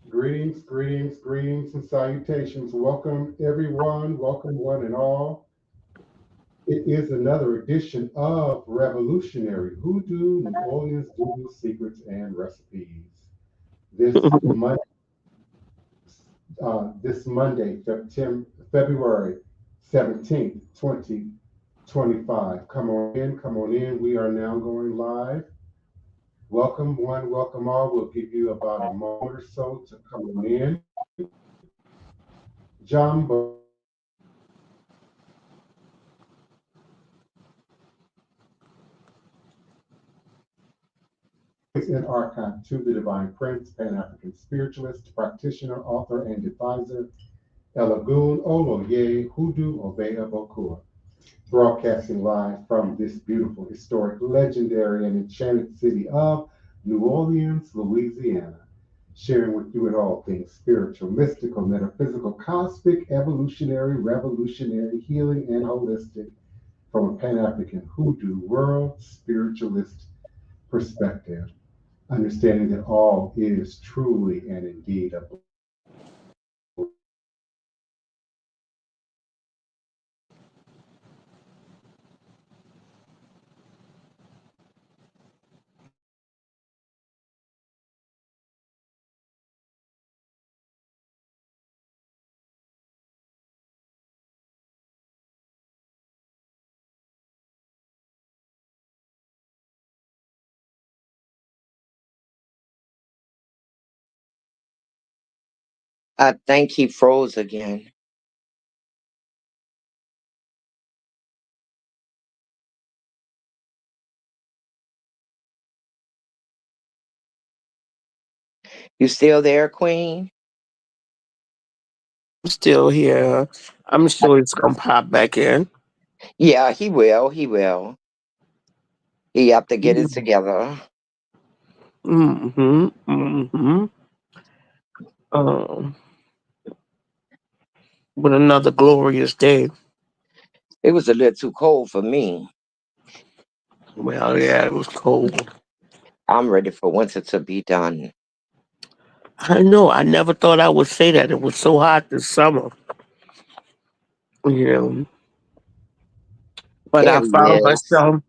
Greetings, greetings, greetings, and salutations. Welcome, everyone. Welcome, one and all. It is another edition of Revolutionary Hoodoo, New Orleans Voodoo Secrets and Recipes. This Monday, this Monday, February 17th, 2025. Come on in, come on in. We are now going live. Welcome, one, welcome all. We'll give you about a moment or so to come on in. Jumbo in archive to the Divine Prince, Pan African spiritualist, practitioner, author, and advisor, Elagun Oloye Hoodoo Obeya Bokua, broadcasting live from this beautiful, historic, legendary, and enchanted city of New Orleans, Louisiana, sharing with you in all things spiritual, mystical, metaphysical, cosmic, evolutionary, revolutionary, healing, and holistic from a Pan African hoodoo world spiritualist perspective, understanding that all is truly and indeed a I think he froze again. You still there, Queen? Still here. I'm sure it's gonna pop back in. Yeah, he will. He will. He have to get it together. Mm-hmm. Mm-hmm. Um, but another glorious day. It was a little too cold for me. Well, yeah, it was cold. I'm ready for winter to be done. I know. I never thought I would say that. It was so hot this summer. You know. But I It found is. myself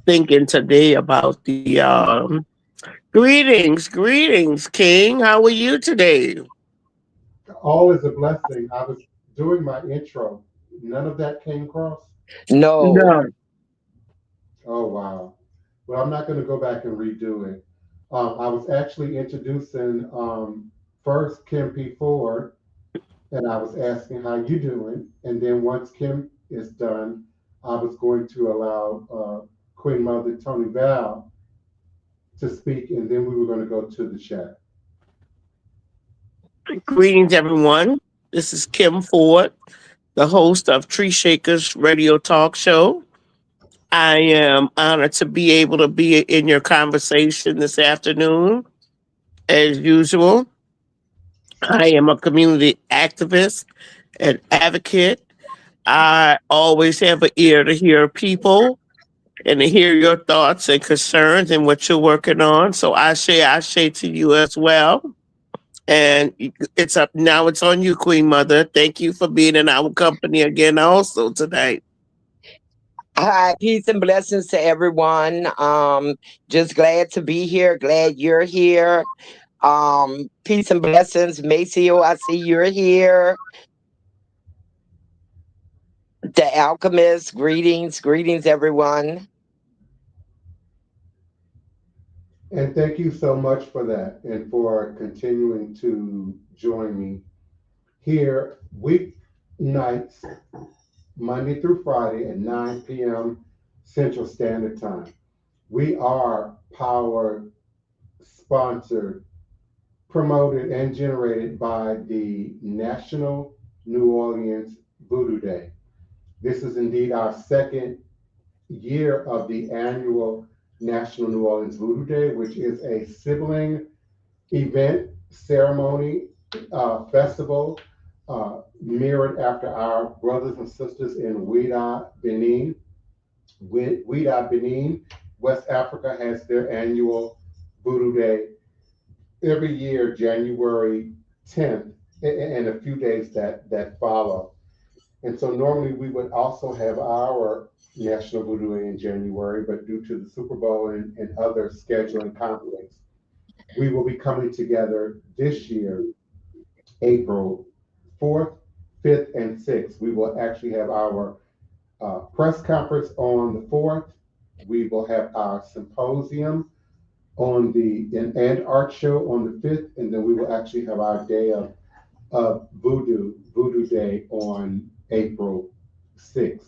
thinking today about the greetings, King. How are you today? all is a blessing. I was doing my intro. None of that came across. No. No. Oh wow. Well, I'm not going to go back and redo it. I was actually introducing first Kim P. Ford, and I was asking how you doing, and then once Kim is done, I was going to allow Queen Mother Tony Val to speak, and then we were going to go to the chat. Greetings, everyone. This is Kim Ford, the host of Tree Shakers Radio Talk Show. I am honored to be able to be in your conversation this afternoon. As usual, I am a community activist and advocate. I always have an ear to hear people and to hear your thoughts and concerns and what you're working on. So I say to you as well. And it's up now. It's on you, Queen Mother. Thank you for being in our company again, also tonight. Hi, peace and blessings to everyone. Just glad to be here. Glad you're here. Peace and blessings, Maceo. I see you're here. The Alchemist. Greetings, everyone. And thank you so much for that and for continuing to join me here weeknights, Monday through Friday at 9 p.m. Central Standard Time. We are powered, sponsored, promoted, and generated by the National New Orleans Voodoo Day. This is indeed our second year of the annual National New Orleans Voodoo Day, which is a sibling event, ceremony, festival, mirrored after our brothers and sisters in Ouida, Benin. Ouida, Benin, West Africa has their annual Voodoo Day. every year, January 10th, and a few days that follow. And so normally we would also have our National Voodoo Day in January, but due to the Super Bowl and other scheduling conflicts, we will be coming together this year, April 4th, 5th, and 6th. We will actually have our press conference on the 4th. We will have our symposium on and art show on the 5th, and then we will actually have our day of Voodoo Day on April 6th.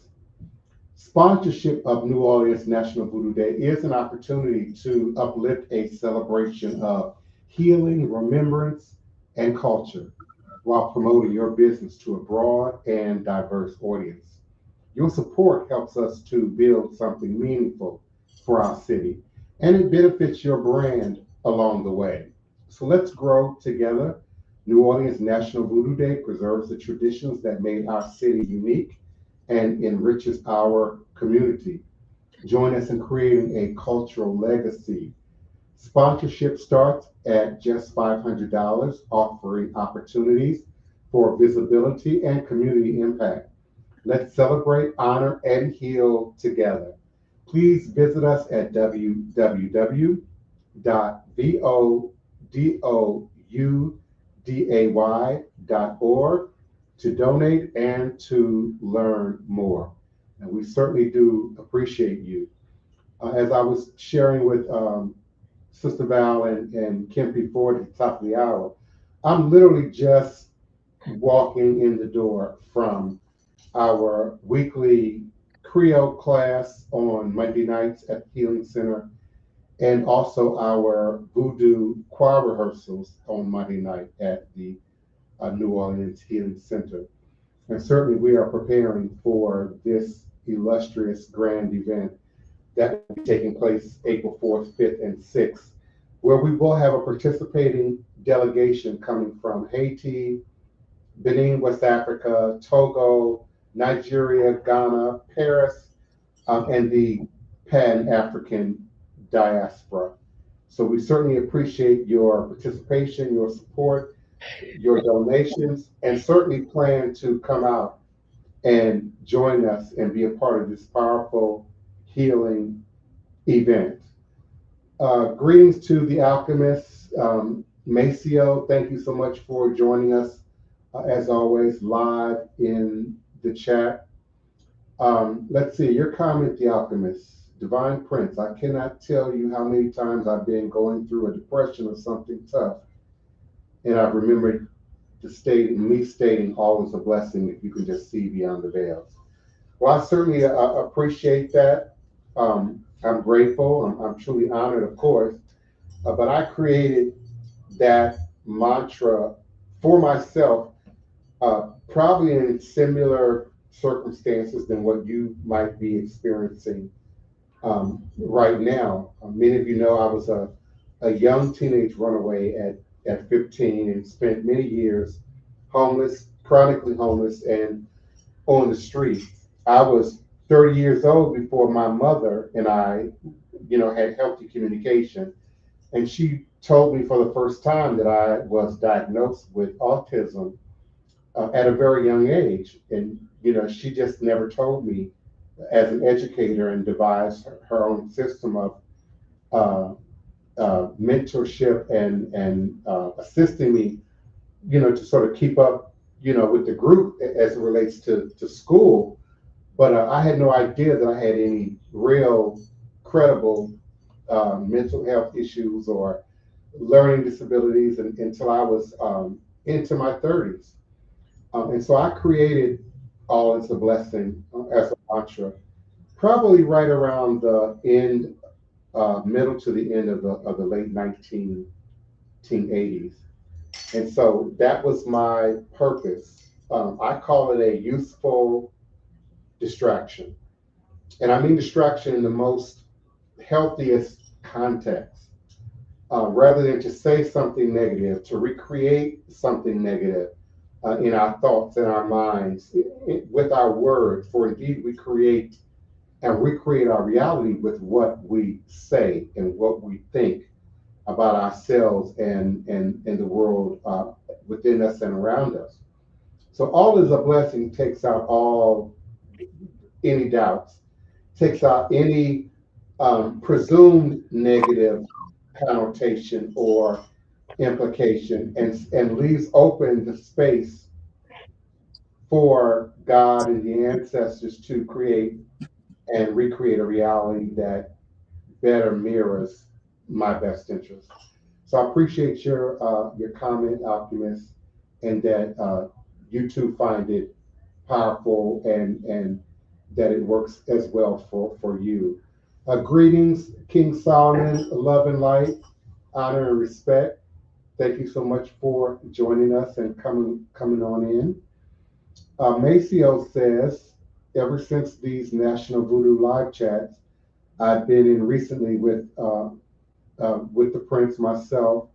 Sponsorship of New Orleans National Voodoo Day is an opportunity to uplift a celebration of healing, remembrance, and culture while promoting your business to a broad and diverse audience. Your support helps us to build something meaningful for our city, and it benefits your brand along the way. So let's grow together. New Orleans National Voodoo Day preserves the traditions that made our city unique and enriches our community. Join us in creating a cultural legacy. Sponsorship starts at just $500, offering opportunities for visibility and community impact. Let's celebrate, honor, and heal together. Please visit us at www.vodouday.org to donate and to learn more. And we certainly do appreciate you. As I was sharing with Sister Val and Kim before at the top of the hour, I'm literally just walking in the door from our weekly Creole class on Monday nights at the Healing Center, and also our Voodoo choir rehearsals on Monday night at the New Orleans Healing Center. And certainly we are preparing for this illustrious grand event that will be taking place April 4th, 5th, and 6th, where we will have a participating delegation coming from Haiti, Benin, West Africa, Togo, Nigeria, Ghana, Paris, and the Pan-African diaspora. So we certainly appreciate your participation, your support, your donations, and certainly plan to come out and join us and be a part of this powerful healing event. Greetings to the alchemists. Maceo, thank you so much for joining us, as always, live in the chat. Let's see, your comment, The Alchemist. Divine Prince, I cannot tell you how many times I've been going through a depression or something tough, and I've remembered me stating all is a blessing if you can just see beyond the veils. Well, I certainly appreciate that. I'm grateful. I'm truly honored, of course. But I created that mantra for myself, probably in similar circumstances than what you might be experiencing right now. Many of you know I was a young teenage runaway at 15 and spent many years homeless, chronically homeless, and on the street. I was 30 years old before my mother and I, had healthy communication. And she told me for the first time that I was diagnosed with autism at a very young age. And, she just never told me as an educator and devised her own system of mentorship and assisting me, to sort of keep up, with the group as it relates to school. But I had no idea that I had any real credible mental health issues or learning disabilities until I was into my 30s. And so I created All is a Blessing as a mantra, probably right around the end, middle to the end of the late 1980s. And so that was my purpose. I call it a useful distraction. And I mean distraction in the most healthiest context. Rather than to say something negative, to recreate something negative in our thoughts and our minds with our words. For indeed, we create and recreate our reality with what we say and what we think about ourselves and the world within us and around us. So all is a blessing takes out all any doubts, takes out any presumed negative connotation or implication, and leaves open the space for God and the ancestors to create and recreate a reality that better mirrors my best interest. So I appreciate your comment, Alchemist, and that you too find it powerful and that it works as well for you. Greetings, King Solomon, love and light, honor and respect. Thank you so much for joining us and coming on in. Maceo says, ever since these National Voodoo live chats, I've been in recently with the Prince myself.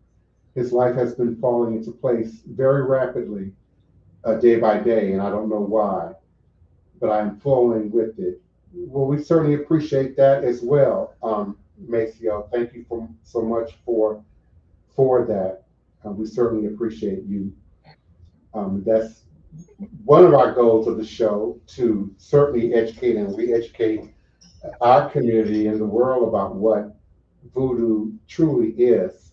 His life has been falling into place very rapidly, day by day, and I don't know why, but I'm flowing with it. Well, we certainly appreciate that as well, Maceo. Thank you so much for that. We certainly appreciate you. That's one of our goals of the show, to certainly educate and re-educate our community and the world about what voodoo truly is,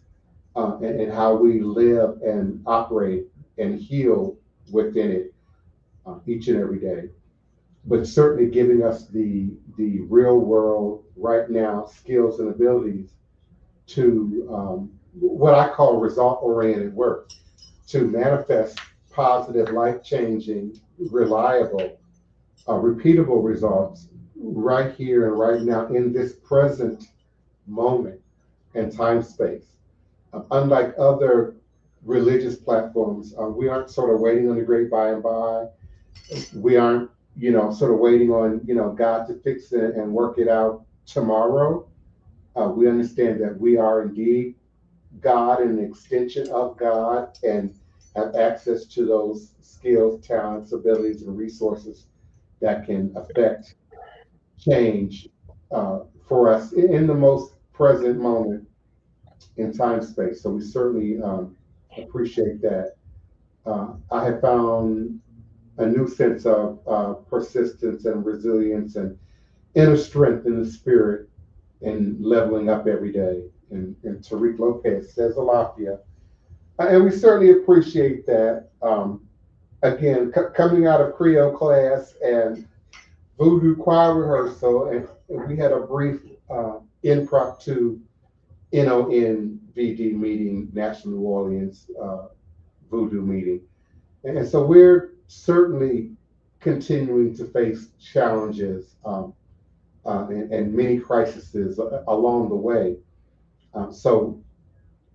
and how we live and operate and heal within it each and every day. But certainly giving us the real world right now skills and abilities to what I call result oriented work, to manifest positive, life changing, reliable, repeatable results right here and right now in this present moment and time space. Unlike other religious platforms, we aren't sort of waiting on the great by and by. We aren't, sort of waiting on, God to fix it and work it out tomorrow. We understand that we are indeed God and an extension of God, and have access to those skills, talents, abilities, and resources that can affect change for us in the most present moment in time space. So we certainly appreciate that. I have found a new sense of persistence and resilience and inner strength in the spirit and leveling up every day. And Tariq Lopez says Alafia. And we certainly appreciate that. Again, coming out of Creole class and Voodoo choir rehearsal, and we had a brief impromptu NONVD meeting, National New Orleans Voodoo meeting. And so we're certainly continuing to face challenges and many crises along the way. So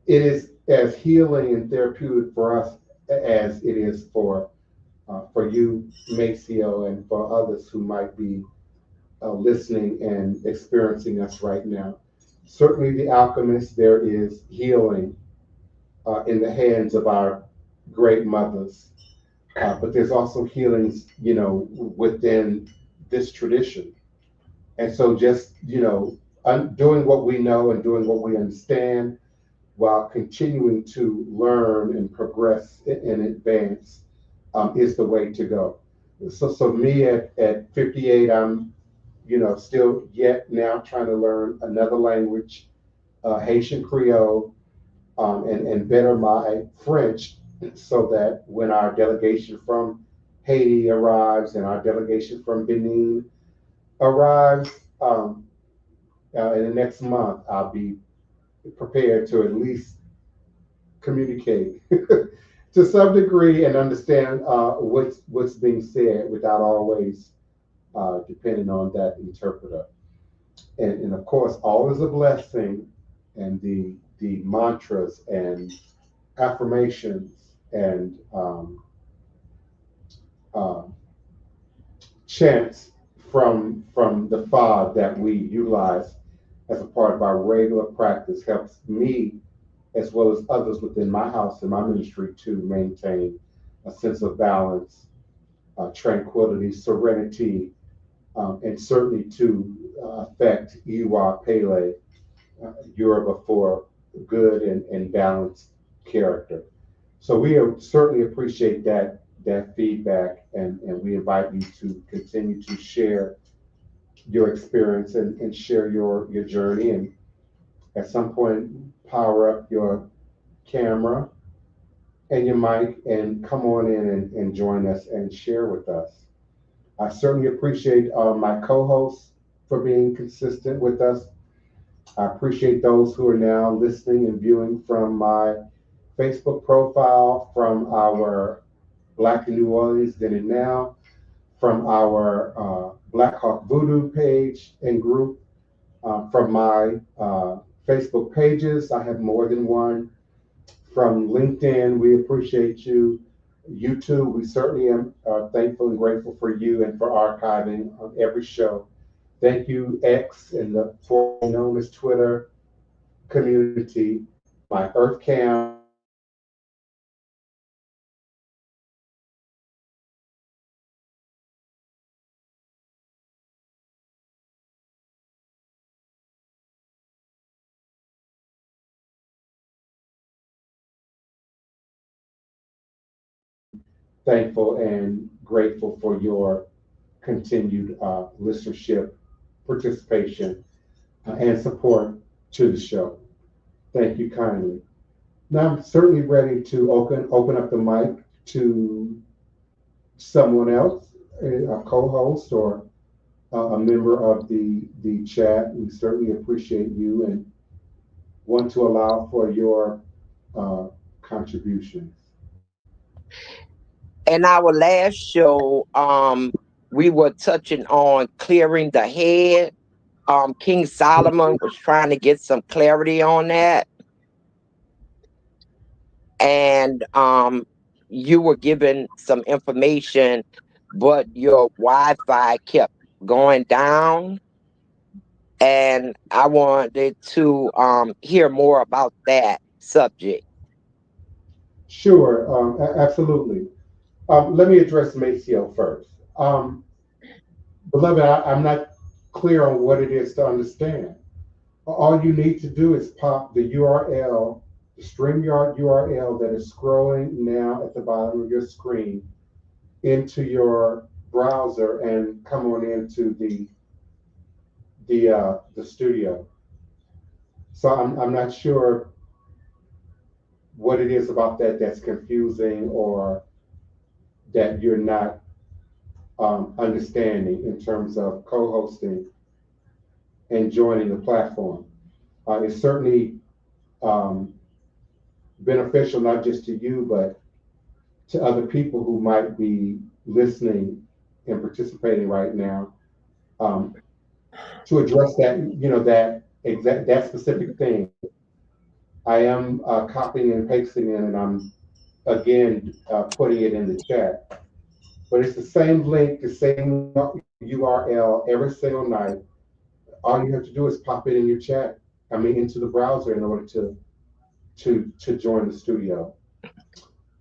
it is as healing and therapeutic for us as it is for you, Maceo, and for others who might be listening and experiencing us right now. Certainly, the alchemist, there is healing in the hands of our great mothers, but there's also healings, within this tradition. And so, just doing what we know and doing what we understand, while continuing to learn and progress and advance, is the way to go. So me at 58, I'm still yet now trying to learn another language, Haitian Creole, and better my French, so that when our delegation from Haiti arrives and our delegation from Benin arrives in the next month, I'll be prepared to at least communicate to some degree and understand what's being said without always depending on that interpreter. And of course, all is a blessing, and the mantras and affirmations and uh, chants from the Fad that we utilize as a part of our regular practice helps me as well as others within my house and my ministry to maintain a sense of balance, tranquility, serenity, and certainly to affect Iwa Pele, Yoruba for good and balanced character. So we certainly appreciate that feedback, and we invite you to continue to share your experience and share your journey, and at some point power up your camera and your mic and come on in and join us and share with us. I certainly appreciate my co-hosts for being consistent with us. I appreciate those who are now listening and viewing from my Facebook profile, from our Black in New Orleans Then and Now, from our Black Hawk Voodoo page and group, from my Facebook pages. I have more than one. From LinkedIn, we appreciate you. YouTube, we certainly am thankful and grateful for you and for archiving on every show. Thank you, X, and the formerly known as Twitter community, my Earth Cam thankful and grateful for your continued listenership, participation, and support to the show. Thank you kindly. Now I'm certainly ready to open up the mic to someone else, a co-host or a member of the chat. We certainly appreciate you and want to allow for your uh, contributions. In our last show, we were touching on clearing the head. King Solomon was trying to get some clarity on that, and you were given some information, but your Wi-Fi kept going down, and I wanted to hear more about that subject. Sure, absolutely. Let me address Maceo first. Beloved, I'm not clear on what it is to understand. All you need to do is pop the URL, the StreamYard URL that is scrolling now at the bottom of your screen into your browser and come on into the studio. So I'm not sure what it is about that that's confusing or that you're not understanding in terms of co-hosting and joining the platform. It's certainly um, beneficial not just to you, but to other people who might be listening and participating right now, um, to address that, that specific thing. I am copying and pasting in, and I'm again putting it in the chat. But it's the same link, the same URL every single night. All you have to do is pop it in your chat. I mean, into the browser in order to join the studio.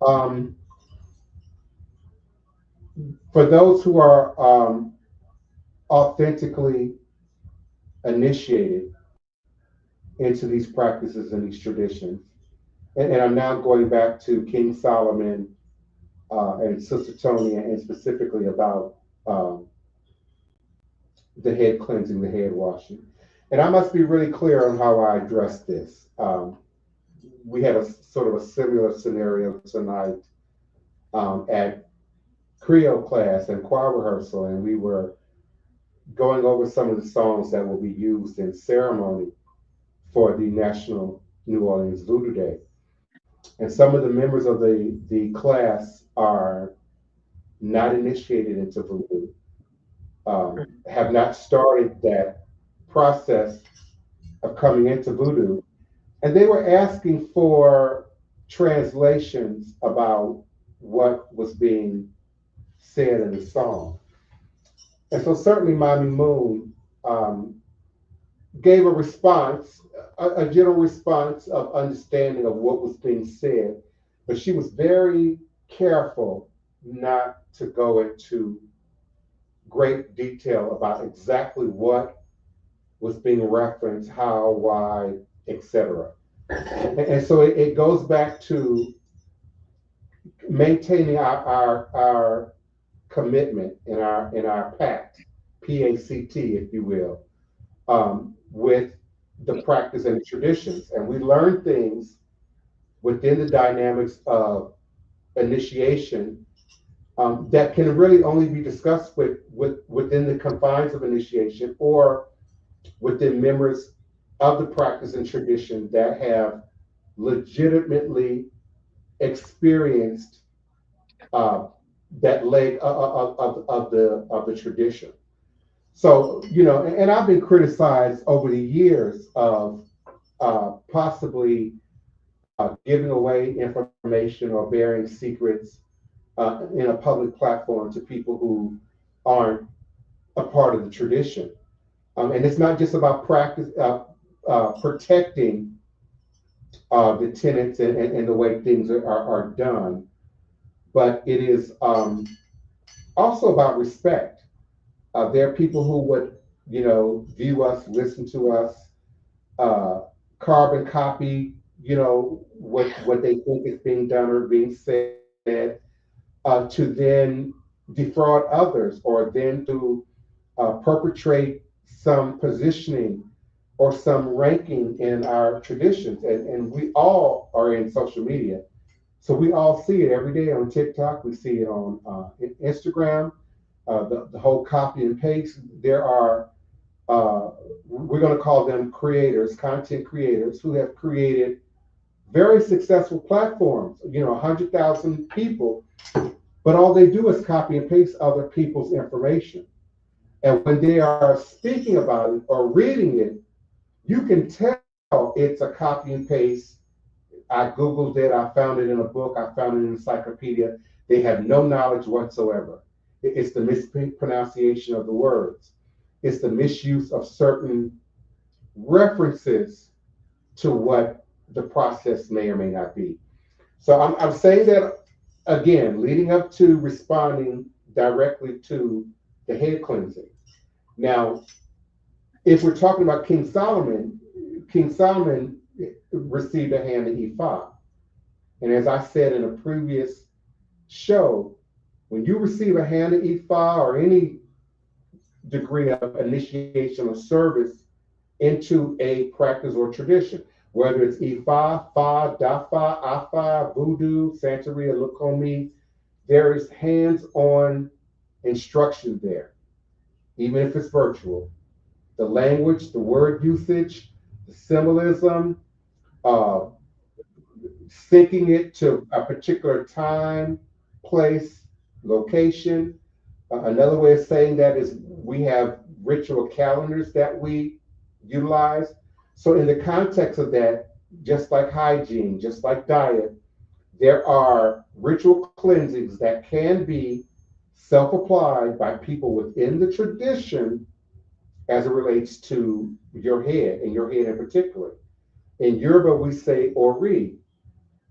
Um, for those who are authentically initiated into these practices and these traditions, and I'm now going back to King Solomon and Sister Tony, and specifically about um, the head cleansing, the head washing. And I must be really clear on how I address this. We had a sort of a similar scenario tonight at Creole class and choir rehearsal, and we were going over some of the songs that will be used in ceremony for the National New Orleans Voodoo Day. And some of the members of the class are not initiated into voodoo, have not started that process of coming into voodoo. And they were asking for translations about what was being said in the song. And so certainly Mommy Moon um, gave a response, a general response of understanding of what was being said, but she was very careful not to go into great detail about exactly what was being referenced, how, why, etc. And so it goes back to maintaining our commitment in our pact, PACT, if you will, with the practice and the traditions. And we learn things within the dynamics of initiation that can really only be discussed within the confines of initiation or within members of the practice and tradition that have legitimately experienced uh, that leg of the tradition. So, and I've been criticized over the years of possibly giving away information or bearing secrets in a public platform to people who aren't a part of the tradition. And it's not just about practice, protecting the tenets and the way things are done, but it is also about respect. There are people who would, view us, listen to us, uh, carbon copy, what they think is being done or being said, to then defraud others or then to perpetrate some positioning or some ranking in our traditions. And we all are in social media. So we all see it every day on TikTok. We see it on Instagram, the whole copy and paste. There are, we're going to call them creators, content creators, who have created very successful platforms, 100,000 people, but all they do is copy and paste other people's information. And when they are speaking about it or reading it, you can tell it's a copy and paste. I Googled it, I found it in a book, I found it in an encyclopedia. They have no knowledge whatsoever. It's the mispronunciation of the words, it's the misuse of certain references to what the process may or may not be. So I'm saying that again, leading up to responding directly to the head cleansing. Now, if we're talking about King Solomon received a hand of ephod. And as I said in a previous show, when you receive a hand of ephod or any degree of initiation or service into a practice or tradition, whether it's Ifa, Fa, Dafa, Afa, Voodoo, Santeria, Lukomi, there is hands-on instruction there, even if it's virtual. The language, the word usage, the symbolism, uh, syncing it to a particular time, place, location. Another way of saying that is we have ritual calendars that we utilize. So, in the context of that, just like hygiene, just like diet, there are ritual cleansings that can be self applied by people within the tradition as it relates to your head and your head in particular. In Yoruba, we say ori,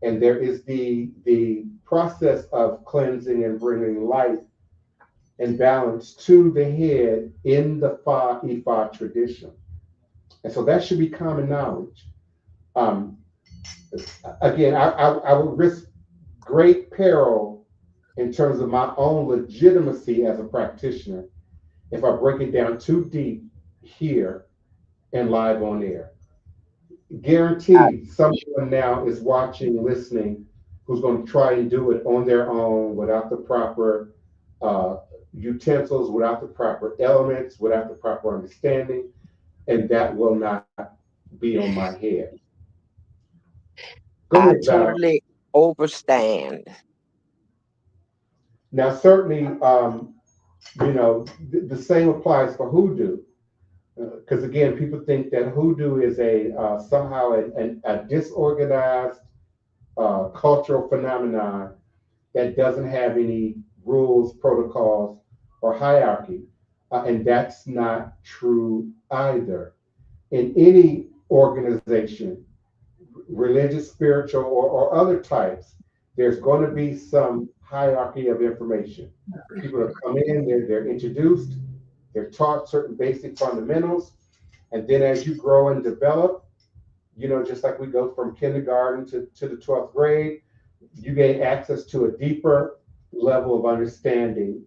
and there is the process of cleansing and bringing light and balance to the head in the Fa Ifa tradition. And so that should be common knowledge. Um, Again, I would risk great peril in terms of my own legitimacy as a practitioner if I break it down too deep here and live on air. Guaranteed, someone now is watching, listening, who's going to try and do it on their own without the proper uh, utensils, without the proper elements, without the proper understanding, and that will not be on my head. Go I ahead, Val. totally understand. Now, certainly, the same applies for hoodoo, because again, people think that hoodoo is a somehow a disorganized cultural phenomenon that doesn't have any rules, protocols, or hierarchy. And that's not true either. In any organization, religious, spiritual, or other types, there's going to be some hierarchy of information. People that come in, they're introduced, they're taught certain basic fundamentals, and then as you grow and develop, just like we go from kindergarten to the 12th grade, you gain access to a deeper level of understanding,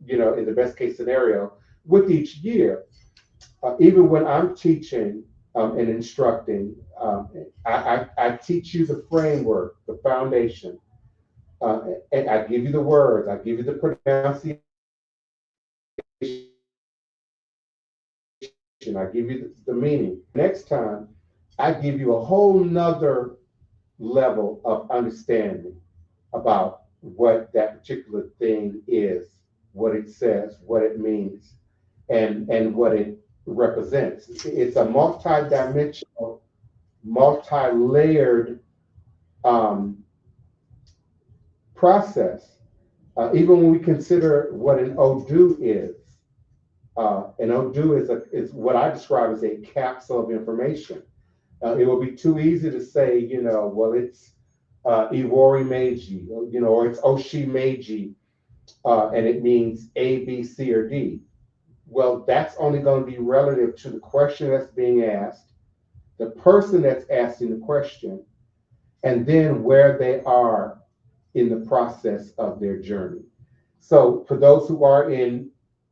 in the best case scenario with each year. Even when I'm teaching and instructing, I teach you the framework, the foundation, and I give you the words, I give you the pronunciation, I give you the meaning. Next time, I give you a whole nother level of understanding about what that particular thing is, what it says, what it means, and what it represents. It's a multi-dimensional, multi-layered um, process. Even when we consider what an Odoo is, an Odoo is what I describe as a capsule of information. It will be too easy to say, well, it's Iwori Meiji, or it's Oshi Meiji, and it means A, B, C, or D. Well, that's only going to be relative to the question that's being asked, the person that's asking the question, and then where they are in the process of their journey. So, for those who are in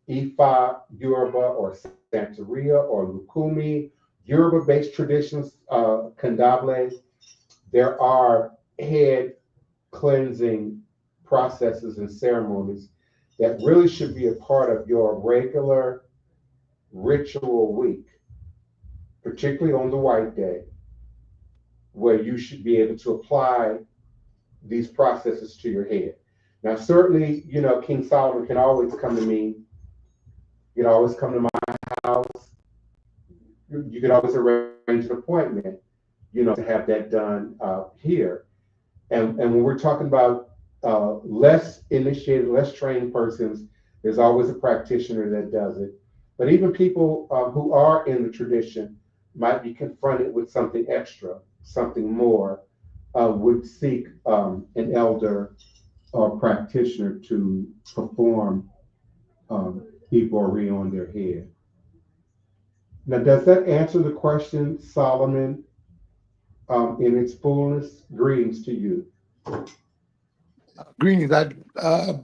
Ifa, Yoruba, or Santeria, or Lukumi, Yoruba based traditions, Kandable, there are head cleansing processes and ceremonies that really should be a part of your regular ritual week, particularly on the white day, where you should be able to apply these processes to your head. Now, certainly, King Solomon can always come to me. You can always come to my house. You can always arrange an appointment, to have that done here. And when we're talking about less initiated, less trained persons, there's always a practitioner that does it. But even people who are in the tradition might be confronted with something extra, something more, would seek an elder or practitioner to perform Ibori on their head. Now, does that answer the question, Solomon, in its fullness? Greetings to you. Greetings. I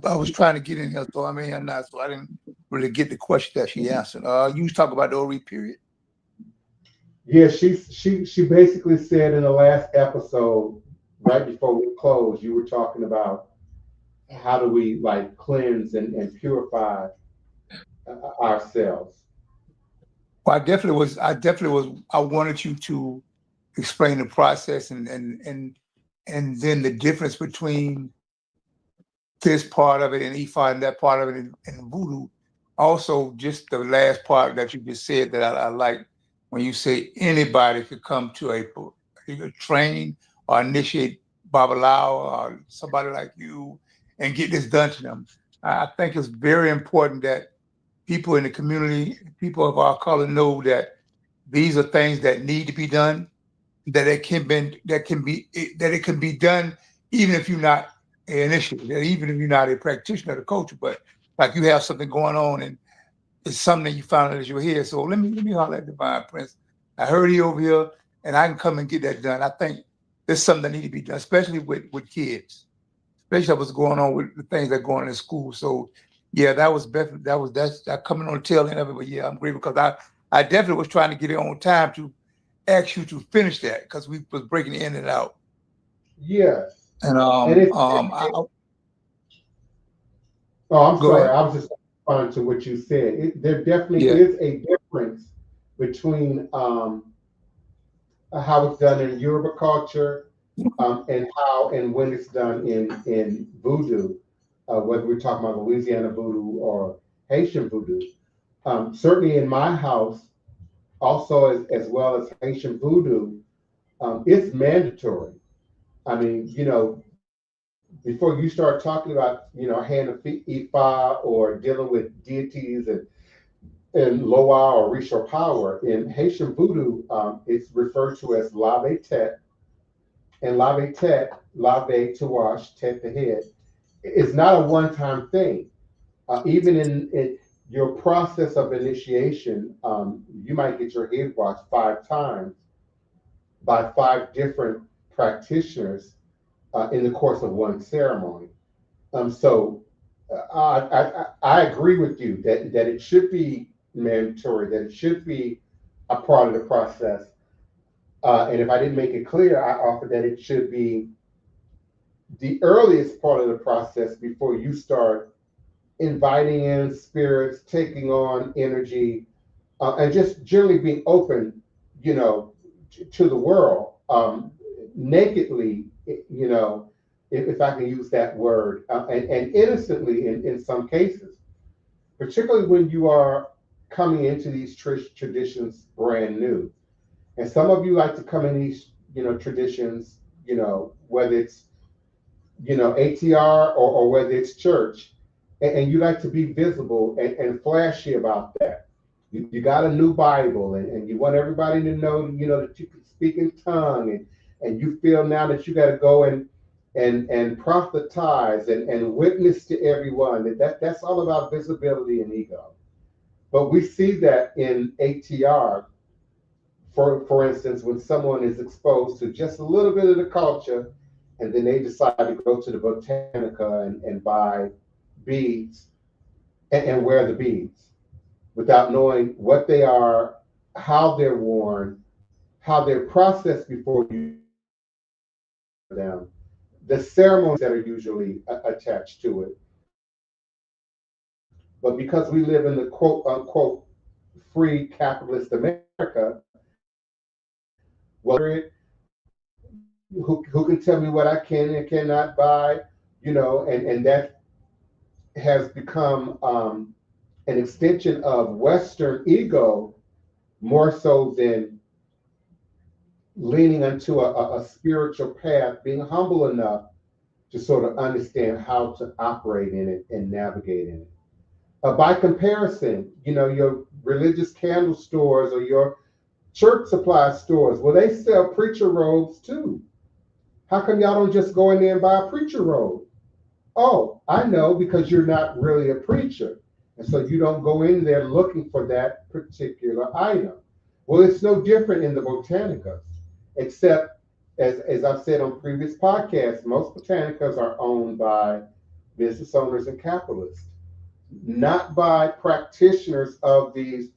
was trying to get in here, so I mean, I'm not, so I didn't really get the question that she answered. You was talking about the Ori period. Yeah, she basically said in the last episode, right before we closed, you were talking about how do we like cleanse and purify ourselves. Well, I wanted you to explain the process and then the difference between this part of it and Ifa and that part of it in Voodoo. Also, just the last part that you just said that I like when you say anybody could come to either train or initiate Babalao or somebody like you and get this done to them. I think it's very important that people in the community, people of our color, know that these are things that need to be done, that it can be done even if you're not an initiative, even if you're not a practitioner or a coach, but like you have something going on and it's something that you found out as you're here. So let me holler at Divine Prince. I heard he over here and I can come and get that done. I think there's something that need to be done, especially with kids, especially what's going on with the things that are going on in school. So yeah, that's coming on the tail end of it. But yeah, I'm grateful because I definitely was trying to get it on time to ask you to finish that because we was breaking it in and out. Yes. And oh, I'm go sorry. ahead. I was just responding to what you said. There definitely Yeah. is a difference between how it's done in Yoruba culture and how and when it's done in Voodoo, whether we're talking about Louisiana Voodoo or Haitian Voodoo. Certainly in my house, also as well as Haitian Voodoo, it's mandatory. I mean, before you start talking about, hand of Ifa or dealing with deities and Loa or Risha power, in Haitian Voodoo, it's referred to as Lave Tet. And Lave Tet, Lave to wash, Tet the head, is not a one time thing. Even in your process of initiation, you might get your head washed 5 times by 5 different practitioners in the course of one ceremony. So I agree with you that it should be mandatory, that it should be a part of the process. And if I didn't make it clear, I offer that it should be the earliest part of the process before you start inviting in spirits, taking on energy, and just generally being open, to the world, nakedly, if I can use that word, and innocently in some cases, particularly when you are coming into these traditions brand new. And some of you like to come in these, traditions, whether it's, ATR or whether it's church, and you like to be visible and flashy about that. You got a new Bible, and you want everybody to know, that you can speak in tongue, and you feel now that you got to go and prophetize and witness to everyone. That's all about visibility and ego. But we see that in ATR, for instance, when someone is exposed to just a little bit of the culture, and then they decide to go to the Botanica and buy beads and wear the beads without knowing what they are, how they're worn, how they're processed before you them, the ceremonies that are usually attached to it. But because we live in the quote unquote free capitalist America, well, who can tell me what I can and cannot buy, and that has become an extension of Western ego more so than leaning into a spiritual path, being humble enough to sort of understand how to operate in it and navigate in it. By comparison, your religious candle stores or your church supply stores, well, they sell preacher robes too. How come y'all don't just go in there and buy a preacher robe? Oh, I know, because you're not really a preacher. And so you don't go in there looking for that particular item. Well, it's no different in the Botanicas, except as I've said on previous podcasts, most Botanicas are owned by business owners and capitalists, not by practitioners of these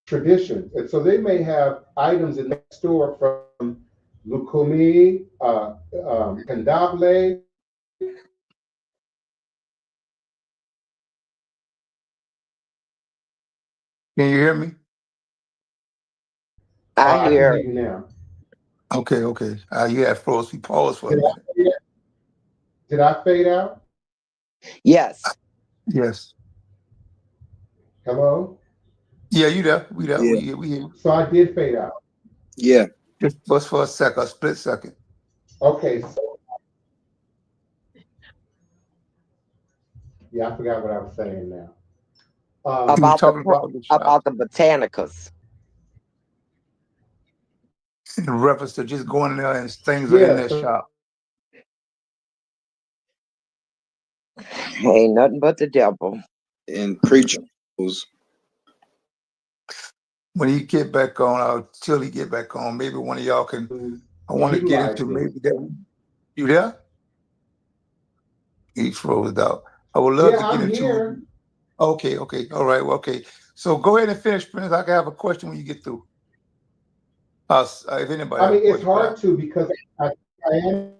traditions. And so they may have items in that store from Lukumi, Kandable. Can you hear me? I I can hear. hear you now. Okay, okay. You had froze. We paused for a minute. Did I fade out? Yes. Yes. Hello? Yeah, you there. We there. Yeah. We hear. So I did fade out. Yeah. Just for a second, a split second. Okay, so yeah, I forgot what I was saying now. You were About the talking about the shop about the Botanicas. in reference to just going there and things are in Yeah, that so shop. Ain't nothing but the devil. And preacher. When he get back on, or till he get back on, maybe one of y'all can. I want to get utilize into it. maybe that. You there? He froze out. I would love Yeah, to get I'm into. here. Okay, okay, all right, well, okay. So go ahead and finish, Prince. I can have a question when you get through. If anybody I have a mean, it's question, hard to because I am.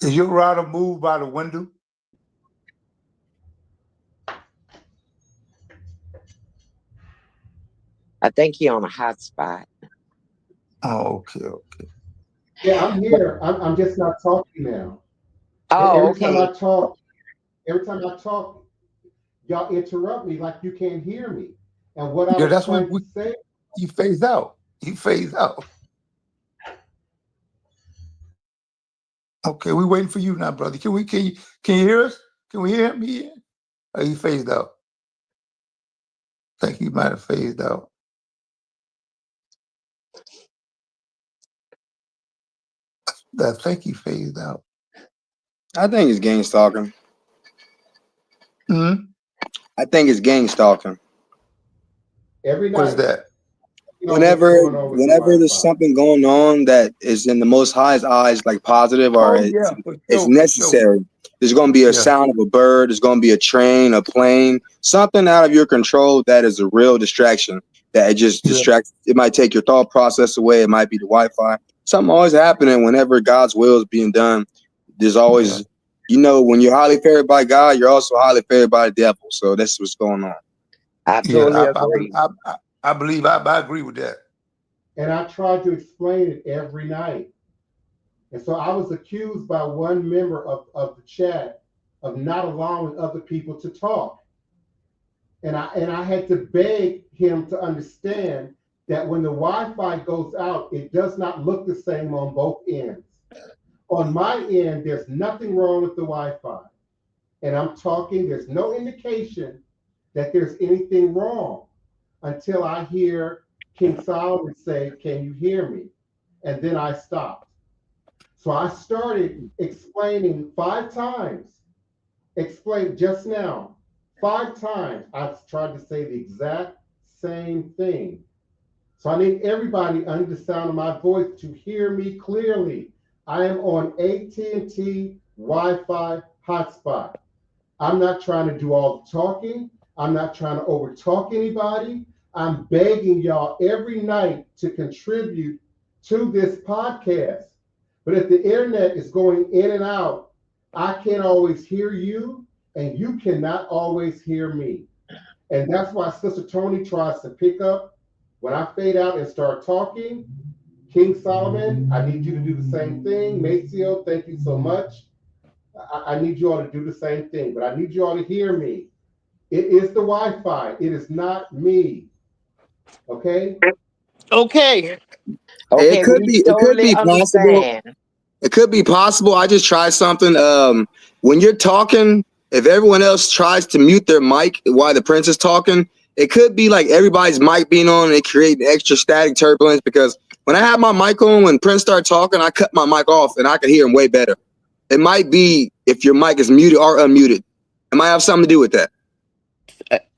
is your router moved by the window? I think he on a hot spot. Oh, okay, okay. Yeah, I'm here. I'm just not talking now. Oh, Every time okay. I talk, y'all interrupt me like you can't hear me. And what I Yeah, was that's what trying to say. you phase out. You phase out. Okay, we waiting for you now, brother. Can you hear us? Can we hear him here? Or he phased out? I think he might have phased out. I think he phased out. I think it's gang stalking. Hmm? I think it's gang stalking. Every What is night. that? You know what's going on with the Whenever there's Wi-Fi. something going on that is in the Most High's eyes, like positive or Oh yeah, for it's sure, necessary. There's going to be a Yeah. sound of a bird. There's going to be a train, a plane, something out of your control that is a real distraction. That it just Yeah. distracts. It might take your thought process away. It might be the Wi-Fi. Something always happening whenever God's will is being done. There's always, when you're highly favored by God, you're also highly favored by the devil. So that's what's going on. I totally agree. I believe I agree with that. And I tried to explain it every night. And so I was accused by one member of the chat of not allowing other people to talk. And I had to beg him to understand that when the Wi-Fi goes out, it does not look the same on both ends. On my end, there's nothing wrong with the Wi-Fi. And I'm talking, there's no indication that there's anything wrong until I hear King Solomon say, "Can you hear me?" And then I stopped. So I started explaining 5 times. Explain just now. 5 times I've tried to say the exact same thing. So I need everybody under the sound of my voice to hear me clearly. I am on AT&T Wi-Fi hotspot. I'm not trying to do all the talking. I'm not trying to overtalk anybody. I'm begging y'all every night to contribute to this podcast. But if the internet is going in and out, I can't always hear you, and you cannot always hear me. And that's why Sister Tony tries to pick up when I fade out and start talking. King Solomon, I need you to do the same thing. Maceo, thank you so much. I need you all to do the same thing, but I need you all to hear me. It is the Wi-Fi. It is not me. Okay? Okay. It Okay, could we be. It could totally be possible. understand. It could be possible. I just tried something. When you're talking, if everyone else tries to mute their mic while the prince is talking, it could be like everybody's mic being on and it creates extra static turbulence. Because when I have my mic on, when Prince started talking, I cut my mic off and I could hear him way better. It might be if your mic is muted or unmuted. It might have something to do with that.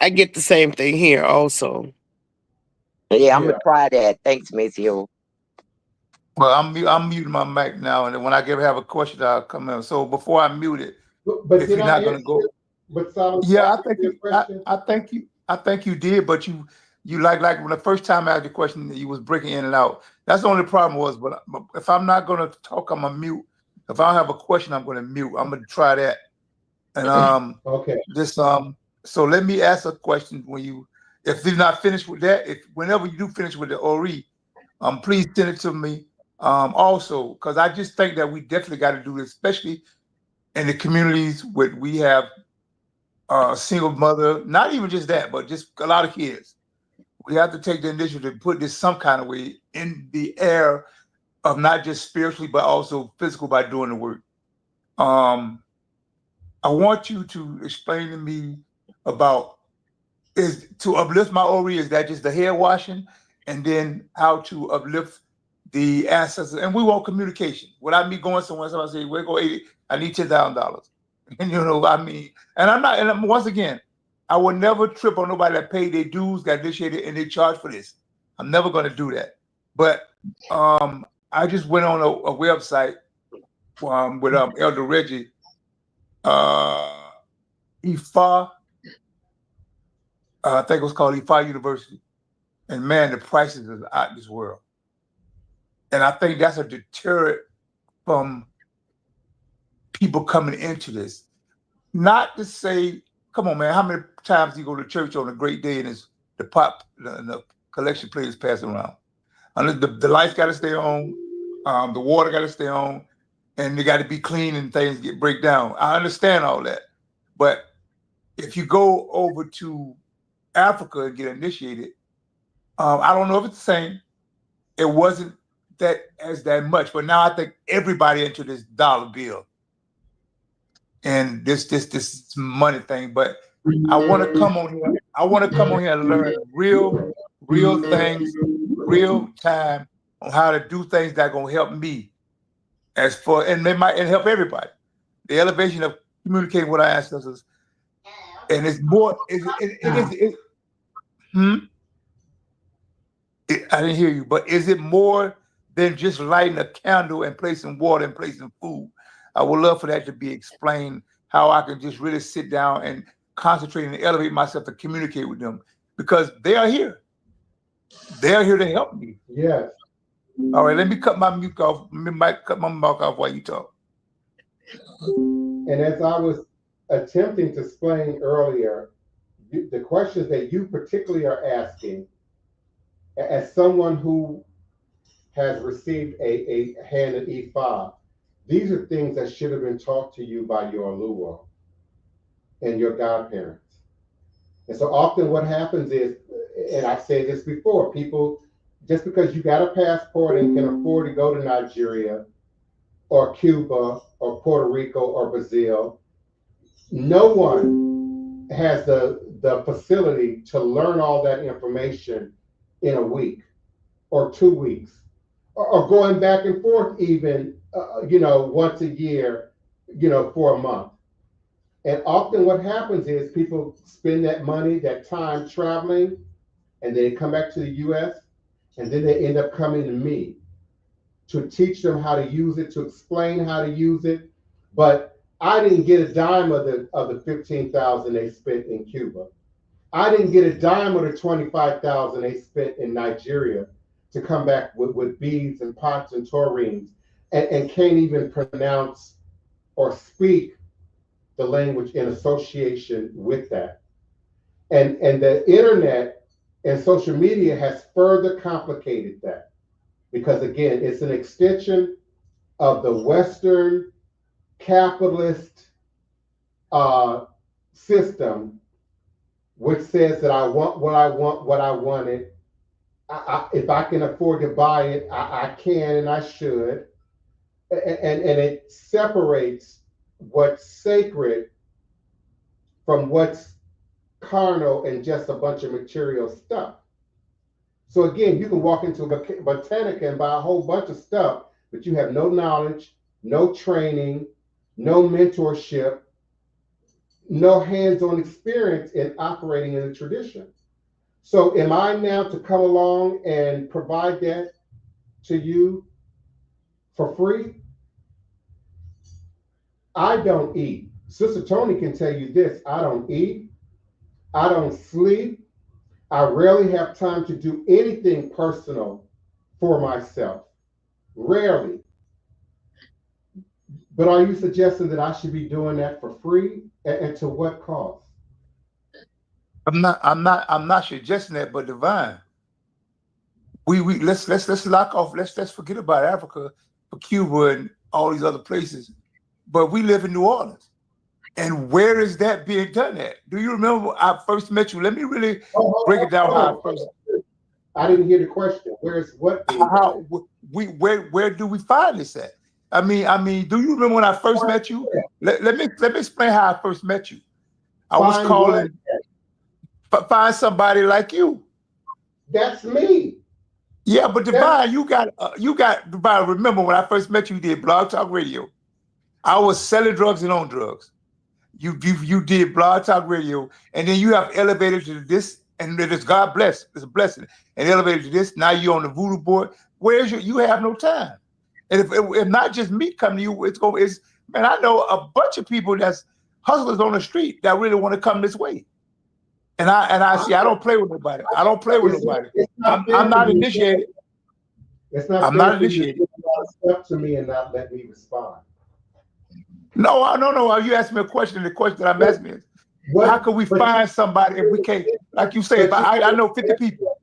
I get the same thing here also. Yeah, I'm Yeah. gonna try that. Thanks, Maceo. Well, I'm muting my mic now, and then when I have a question, I'll come in. So before I mute it, But if did you're I not going to answer go, it? But Solomon, yeah, answer your question? I think you did, but you like when the first time I asked the question, you was breaking in and out. That's the only problem was. But if I'm not going to talk, I'm gonna mute. If I don't have a question, I'm going to mute. I'm going to try that. And Okay. so let me ask a question if you're not finished with that, whenever you do finish with the Ori, please send it to me. Also, because I just think that we definitely got to do this, especially in the communities where we have single mother, not even just that, but just a lot of kids. We have to take the initiative to put this some kind of way in the air of not just spiritually, but also physical by doing the work. I want you to explain to me about is to uplift my Ori, is that just the hair washing? And then how to uplift the ancestors. And we want communication. Without me going somewhere, somebody say, we're going, I need $10,000. And and I'm not, and once again, I will never trip on nobody that paid their dues, got initiated, and they charge for this. I'm never going to do that. But I just went on a website with Elder Reggie, IFA, I think it was called IFA University. And man, the prices is out this world. And I think that's a deterrent from people coming into this. Not to say, come on, man, how many times do you go to church on a great day and the collection plate is passing around? And the lights got to stay on, the water got to stay on, and they got to be clean and things break down. I understand all that. But if you go over to Africa and get initiated, I don't know if it's the same. It wasn't that much, but now I think everybody into this dollar bill and this money thing. But I want to come on here. I want to come on here and learn real things, real time on how to do things that are gonna help me. as for and they might and help everybody. The elevation of communicating with our ancestors, and it's more. I didn't hear you, but is it more than just lighting a candle and placing water and placing food? I would love for that to be explained. How I can just really sit down and concentrate and elevate myself to communicate with them because they are here. They are here to help me. Yes. All right, let me cut my mic off. Cut my mic off while you talk. And as I was attempting to explain earlier, the questions that you particularly are asking, as someone who has received a hand at E5, these are things that should have been taught to you by your Luo and your godparents. And so often what happens is, and I've said this before, people, just because you got a passport and can afford to go to Nigeria or Cuba or Puerto Rico or Brazil, no one has the facility to learn all that information in a week or 2 weeks, or going back and forth even, once a year, for a month. And often what happens is people spend that money, that time traveling, and they come back to the US, and then they end up coming to me to teach them how to use it, to explain how to use it. But I didn't get a dime of the 15,000 they spent in Cuba. I didn't get a dime of the 25,000 they spent in Nigeria to come back with beads and pots and taurines, and can't even pronounce or speak the language in association with that. And the internet and social media has further complicated that, because again, it's an extension of the Western capitalist system, which says that I want what I wanted. If I can afford to buy it, I can and I should. And it separates what's sacred from what's carnal and just a bunch of material stuff. So again, you can walk into a Botanica and buy a whole bunch of stuff, but you have no knowledge, no training, no mentorship, no hands-on experience in operating in the tradition. So am I now to come along and provide that to you for free? I don't eat. Sister Tony can tell you this: I don't eat, I don't sleep, I rarely have time to do anything personal for myself. Rarely. But are you suggesting that I should be doing that for free, and to what cost? I'm not suggesting that, but Divine, we let's lock off. Let's forget about Africa, for Cuba and all these other places. But we live in New Orleans, and where is that being done at? Do you remember when I first met you? Let me really break it down. How I first. I didn't hear the question. Where's what? How where do we find this at? I mean, do you remember when I first met you? Let me explain how I first met you. I was calling find somebody like you. That's me. Yeah, but Divine, you got Divine. Remember when I first met you? You did Blog Talk Radio. I was selling drugs and on drugs. You did Blog Talk Radio, and then you have elevated to this, and it's God bless, it's a blessing, and elevated to this. Now you're on the Voodoo board. Where's you have no time, and if not just me coming to you, it's man. I know a bunch of people that's hustlers on the street that really want to come this way, and I see I don't play with nobody. I don't play with nobody. I'm not initiated. It's not. I'm not initiated. Step to me and not let me respond. No. You asked me a question. The question that I'm asking is, how can we find somebody if we can't? Like you say, I know 50 people.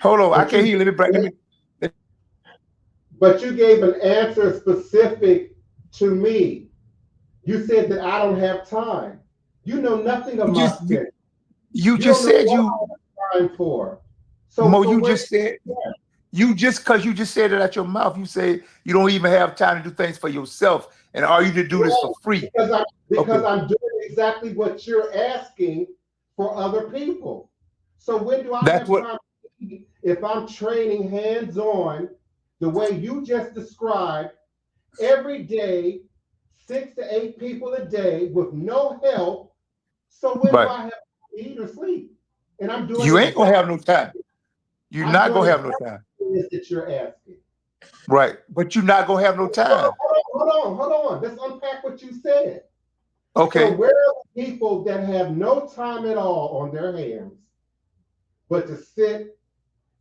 Hold on, I can't hear you. Let me. But you gave an answer specific to me. You said that I don't have time. You know nothing of my schedule. You just said you time for. So Mo, you just said. Because you just said it out your mouth, you say you don't even have time to do things for yourself, and are you to do this for free? Because I'm doing exactly what you're asking for other people. So when do I have time if I'm training hands-on the way you just described every day, 6 to 8 people a day with no help. So when do Right. I have to eat or sleep? And I'm doing You ain't gonna have exactly, no time. You're I'm not doing gonna have no exactly time. what it is that you're asking. Right. But you're not gonna have no time. Hold on. Let's unpack what you said. So Okay. where are the people that have no time at all on their hands, but to sit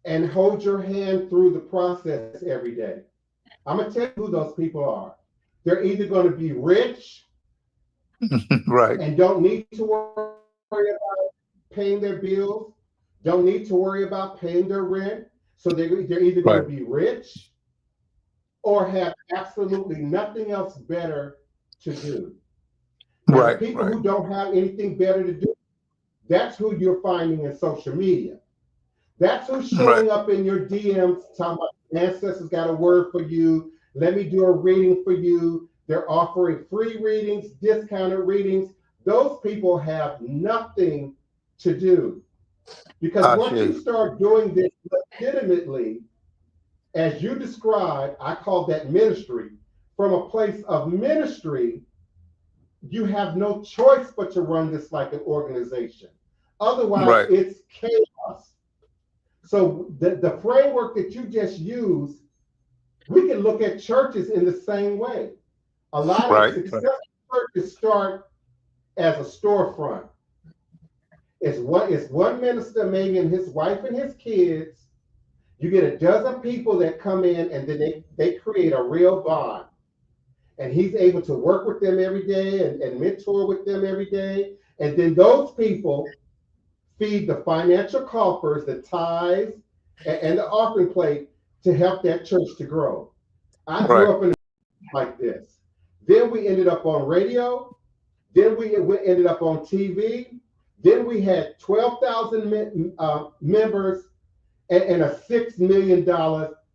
and hold your hand through the process every day? I'm gonna tell you who those people are. They're either going to be rich Right. and don't need to worry about paying their bills, don't need to worry about paying their rent. So they're either going Right. to be rich or have absolutely nothing else better to do. Now, the Right. people Right. who don't have anything better to do, that's who you're finding in social media. That's who's Right. showing up in your DMs talking about ancestors got a word for you. Let me do a reading for you. They're offering free readings, discounted readings. Those people have nothing to do. Because once you Ashe. start doing this legitimately, as you described, I call that ministry. From a place of ministry, you have no choice but to run this like an organization. Otherwise, Right. it's chaos. So the framework that you just used, we can look at churches in the same way. A lot of Right. Right. successful churches start as a storefront. It's one minister, maybe, and his wife and his kids. You get a dozen people that come in, and then they create a real bond. And he's able to work with them every day and mentor with them every day. And then those people feed the financial coffers, the tithes, and the offering plate to help that church to grow. I grew Right. up in like this. Then we ended up on radio. Then we ended up on TV. Then we had 12,000 members and a $6 million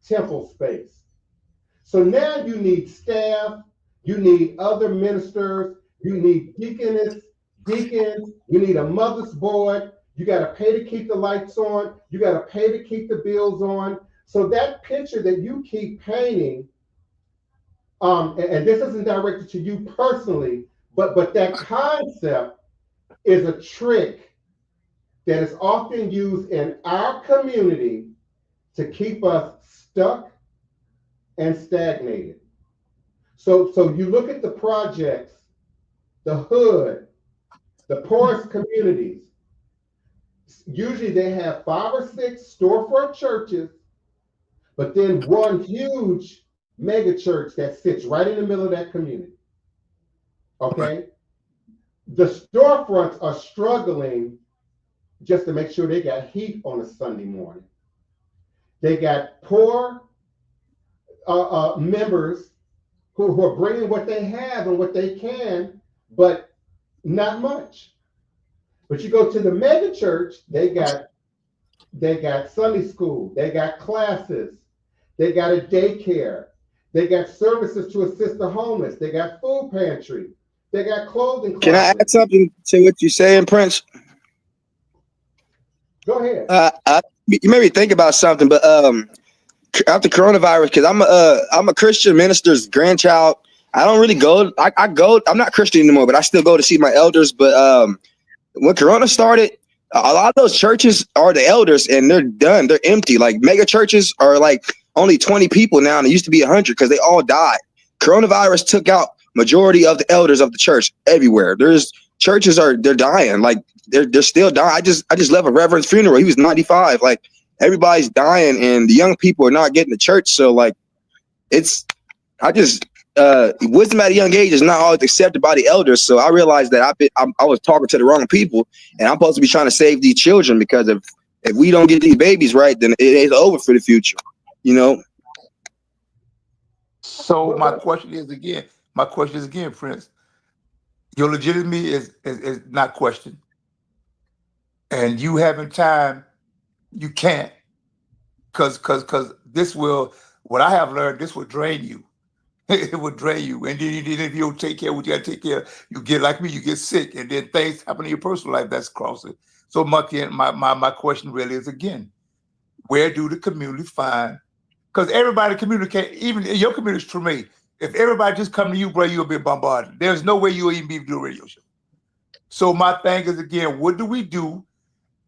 temple space. So now you need staff, you need other ministers, you need deacons, you need a mother's board, you got to pay to keep the lights on, you got to pay to keep the bills on. So that picture that you keep painting, and this isn't directed to you personally, but that concept is a trick that is often used in our community to keep us stuck and stagnated. So you look at the projects, the hood, the poorest communities. Usually they have 5 or 6 storefront churches, but then one huge mega church that sits right in the middle of that community. Okay? The storefronts are struggling just to make sure they got heat on a Sunday morning. They got poor members who are bringing what they have and what they can, but not much. But you go to the mega church, they got Sunday school, they got classes, they got a daycare, they got services to assist the homeless, they got food pantry, they got clothing Can I add closets. something to what you're saying, Prince? Go ahead. You made me think about something, but after coronavirus, because I'm a Christian minister's grandchild. I don't really go. I go. I'm not Christian anymore, but I still go to see my elders. But when Corona started, a lot of those churches are the elders, and they're done. They're empty. Like mega churches are like only 20 people now, and it used to be 100 because they all died. Coronavirus took out majority of the elders of the church everywhere. There's churches they're dying. Like they're still dying. I just left a reverend's funeral. He was 95. Like everybody's dying, and the young people are not getting to church. So like wisdom at a young age is not always accepted by the elders. So I realized that I was talking to the wrong people, and I'm supposed to be trying to save these children, because if we don't get these babies right, then it is over for the future, you know. So my question is again, Prince. Your legitimacy is not questioned, and you having time, you can't, because this will. What I have learned, this will drain you. It will drain you, and then if you don't take care of what you got to take care of, you get like me, you get sick, and then things happen in your personal life. That's crossing. So my question really is again, where do the community find? Because everybody communicate, even your community is true me. If everybody just come to you, bro, you'll be bombarded. There's no way you'll even be able to do a radio show. So my thing is, again, what do we do?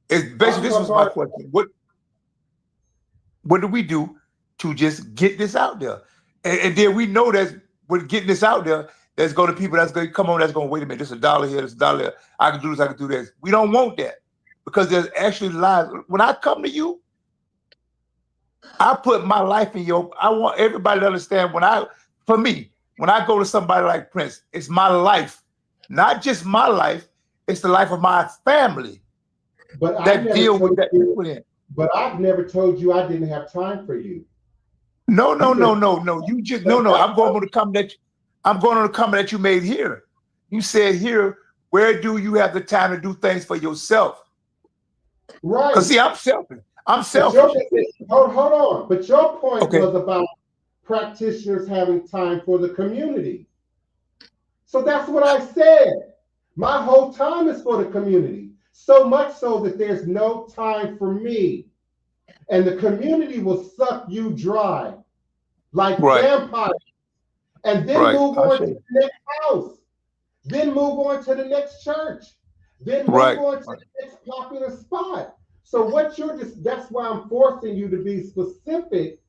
Is basically, this was my question. What do we do to just get this out there? And then we know that with getting this out there, there's going to people that's going to come on, that's going to wait a minute, there's $1 here, there's $1 there. I can do this, I can do this. We don't want that because there's actually lives. When I come to you, I put my life in I want everybody to understand when I go to somebody like Prince, it's my life, not just my life, it's the life of my family. But that deal with that people in. But I've never told you I didn't have time for you. No. You just no. I'm going on the comment that you made here. You said here, where do you have the time to do things for yourself? Right. Because see, I'm selfish. Hold on. But your point was about practitioners having time for the community. So that's what I said. My whole time is for the community. So much so that there's no time for me. And the community will suck you dry like vampires. And then move on to the next house. Then move on to the next church. Then move on to the next popular spot. So that's why I'm forcing you to be specific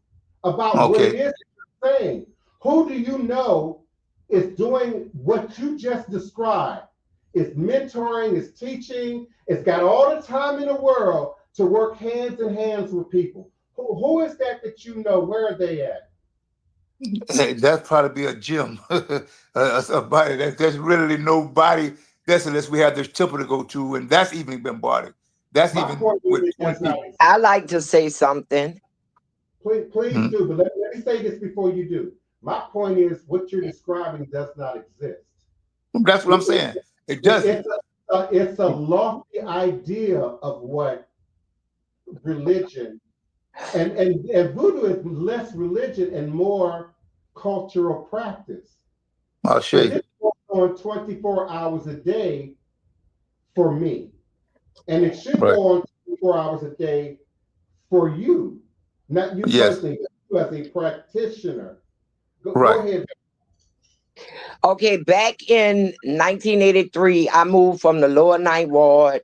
about what it is you're saying. Who do you know is doing what you just described? It's mentoring, it's teaching, it's got all the time in the world to work hands in hands with people. Who is that you know? Where are they at? That's probably be a gym. Somebody there's really nobody. That's unless we have this temple to go to, and that's even been bought. That's even with 20 people. I like to say something. Please do, but let me say this before you do. My point is, what you're describing does not exist. That's what I'm saying. It doesn't. It's a lofty idea of what religion and voodoo is less religion and more cultural practice. I'll show you. It's going on 24 hours a day for me, and it should go on 24 hours a day for you, not you personally, you as a practitioner. Go ahead. Okay, back in 1983, I moved from the lower Ninth Ward